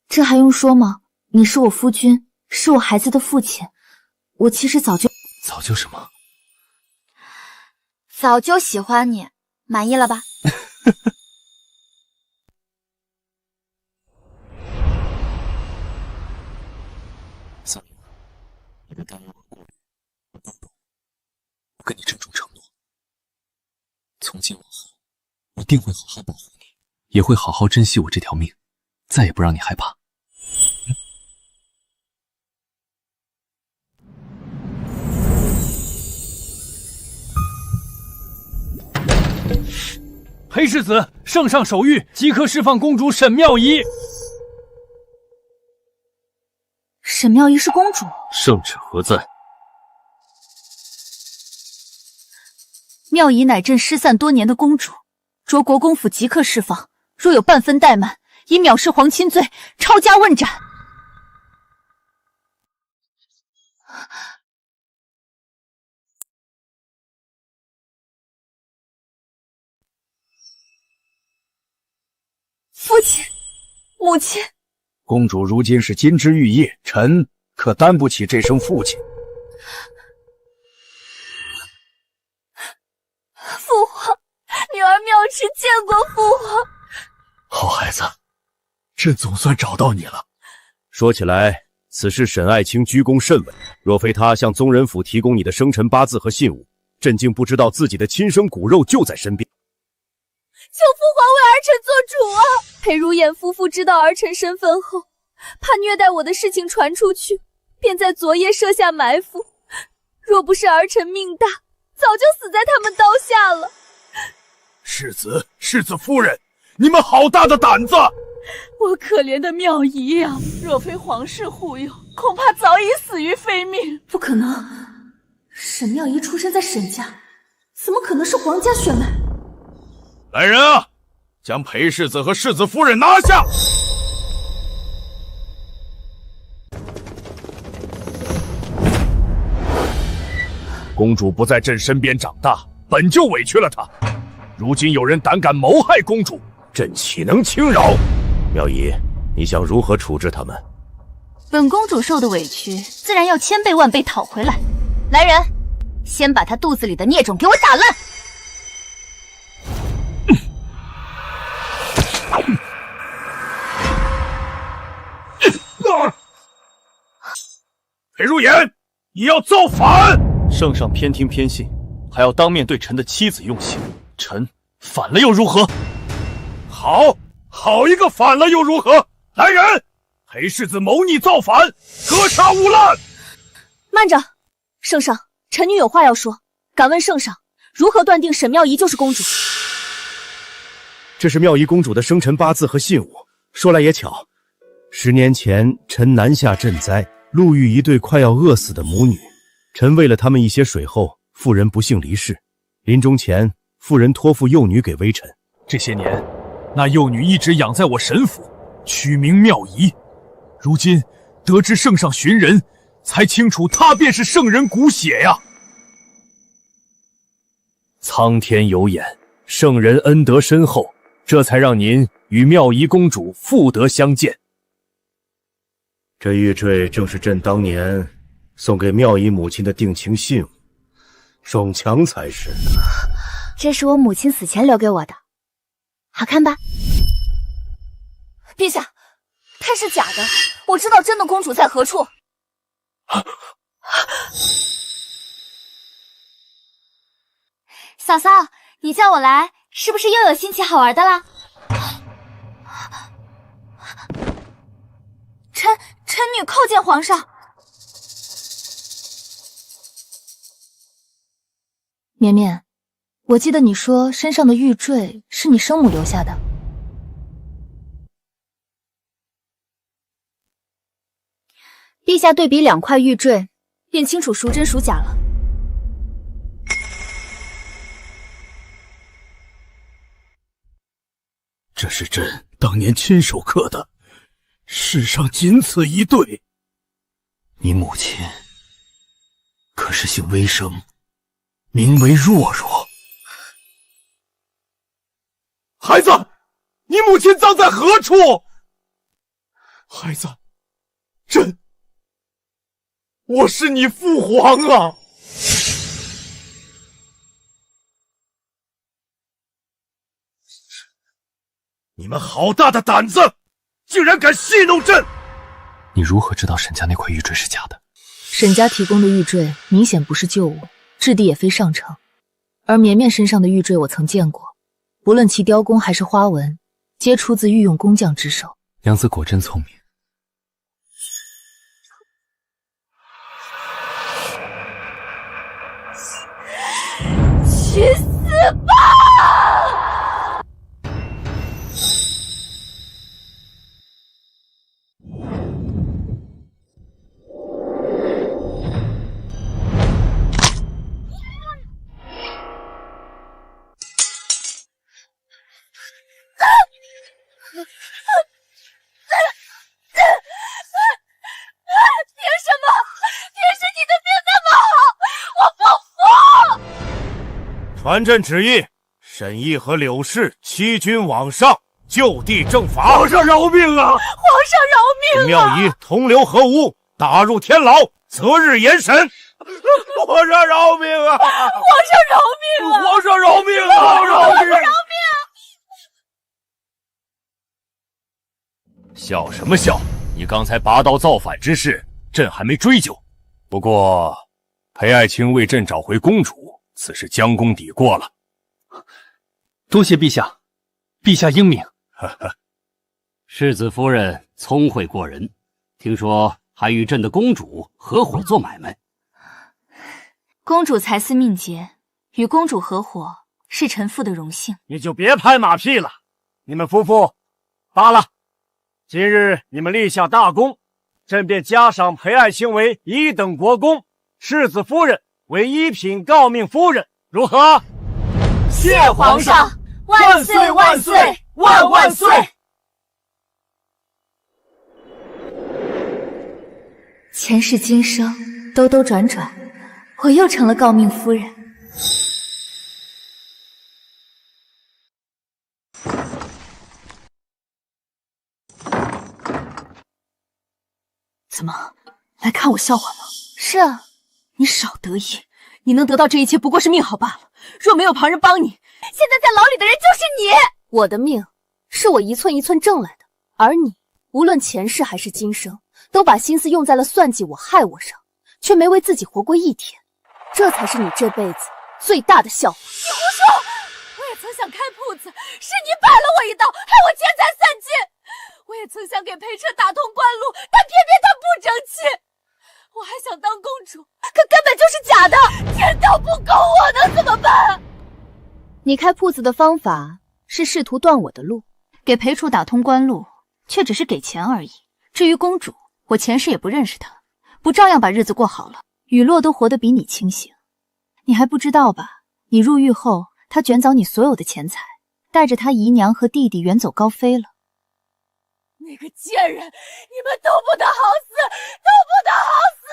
这还用说吗？你是我夫君，是我孩子的父亲。我其实早就什么？早就喜欢你，满意了吧？桑宁，你别耽误我顾虑，我都懂。我跟你郑重承诺，从今往后，我定会好好保护你，也会好好珍惜我这条命，再也不让你害怕。裴世子，圣上手谕，即刻释放公主沈妙仪。沈妙仪是公主？圣旨何在？妙仪乃朕失散多年的公主，着国公府即刻释放，若有半分怠慢，以藐视皇亲罪抄家问斩。亲，母亲。公主如今是金枝玉叶，臣可担不起这声父亲。父皇，女儿妙迟见过父皇。好孩子，朕总算找到你了。说起来，此事沈爱卿居功甚伟，若非他向宗人府提供你的生辰八字和信物，朕竟不知道自己的亲生骨肉就在身边。求父皇为儿臣做主啊！裴如眼夫妇知道儿臣身份后，怕虐待我的事情传出去，便在昨夜设下埋伏。若不是儿臣命大，早就死在他们刀下了。世子夫人，你们好大的胆子！我可怜的妙仪呀，若非皇室护佑，恐怕早已死于非命。不可能，沈妙仪出生在沈家，怎么可能是皇家血脉？来人啊，将裴世子和世子夫人拿下！公主不在朕身边长大，本就委屈了她。如今有人胆敢谋害公主，朕岂能轻饶？妙仪，你想如何处置他们？本公主受的委屈，自然要千倍万倍讨回来。来人，先把她肚子里的孽种给我打烂！裴如言，你要造反！圣上偏听偏信，还要当面对臣的妻子用刑，臣反了又如何？好一个反了又如何？来人，裴世子谋逆造反，格杀勿滥！慢着，圣上，臣女有话要说，敢问圣上，如何断定沈妙仪就是公主？这是妙仪公主的生辰八字和信物。说来也巧，10年前臣南下赈灾，路遇一对快要饿死的母女，臣喂了他们一些水后，妇人不幸离世。临终前，妇人托付幼女给微臣。这些年，那幼女一直养在我沈府，取名妙仪。如今得知圣上寻人，才清楚她便是圣人骨血呀！苍天有眼，圣人恩德深厚，这才让您与妙仪公主复得相见。这玉坠正是朕当年送给妙仪母亲的定情信物，宋强才是。这是我母亲死前留给我的，好看吧？陛下，它是假的，我知道真的公主在何处。嫂嫂，你叫我来，是不是又有新奇好玩的啦？臣女叩见皇上。绵绵，我记得你说身上的玉坠是你生母留下的。陛下对比2块玉坠，便清楚孰真孰假了。这是朕当年亲手刻的，世上仅此一对。你母亲可是姓微生，名为若若。孩子，你母亲葬在何处？孩子，我是你父皇啊！你们好大的胆子，竟然敢戏弄朕！你如何知道沈家那块玉坠是假的？沈家提供的玉坠明显不是旧物，质地也非上乘。而绵绵身上的玉坠我曾见过，不论其雕工还是花纹，皆出自御用工匠之手。娘子果真聪明。去死吧！传朕旨意，沈毅和柳氏欺君罔上，就地正法。皇上饶命啊！皇上饶命啊！妙仪同流合污，打入天牢，择日严审。皇上饶命啊！皇上饶命啊！皇上饶命啊！皇上饶命！笑什么笑？你刚才拔刀造反之事，朕还没追究。不过，裴爱卿为朕找回公主，此事将功抵过了。多谢陛下，陛下英明。世子夫人聪慧过人，听说还与朕的公主合伙做买卖。公主才思敏捷，与公主合伙是臣妇的荣幸。你就别拍马屁了，你们夫妇罢了。今日你们立下大功，朕便加赏裴爱卿为1等国公，世子夫人为1品诰命夫人，如何？谢皇上，万岁万岁万万岁！前世今生，兜兜转转，我又成了诰命夫人。怎么，来看我笑话吗？是啊，你少得意，你能得到这一切不过是命好罢了。若没有旁人帮你，现在在牢里的人就是你。我的命是我一寸一寸挣来的，而你无论前世还是今生，都把心思用在了算计我、害我上，却没为自己活过一天，这才是你这辈子最大的笑话。你胡说！我也曾想开铺子，是你摆了我一道，害我钱财散尽。我也曾想给裴彻打通官路，但偏偏他不争气。我还想当公主，可根本就是假的。天道不公，我能怎么办？你开铺子的方法是试图断我的路，给裴楚打通官路，却只是给钱而已。至于公主，我前世也不认识她，不照样把日子过好了？雨落都活得比你清醒，你还不知道吧？你入狱后，她卷走你所有的钱财，带着她姨娘和弟弟远走高飞了。那个贱人，你们都不得好死，都不得好死，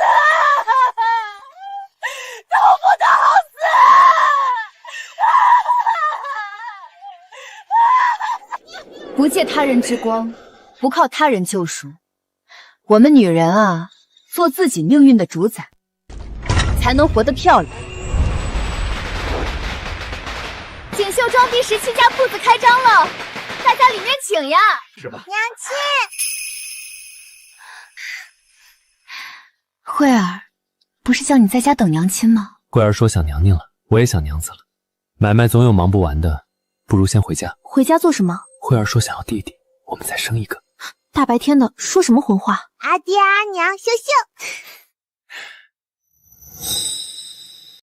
都不得好死！不借他人之光，不靠他人救赎。我们女人啊，做自己命运的主宰，才能活得漂亮。锦绣庄第17家铺子开张了，大家里面请呀！是吧？娘亲，慧儿，不是叫你在家等娘亲吗？慧儿说想娘娘了，我也想娘子了。买卖总有忙不完的，不如先回家。回家做什么？慧儿说想要弟弟，我们再生一个。大白天的说什么混话？阿爹阿娘，羞羞。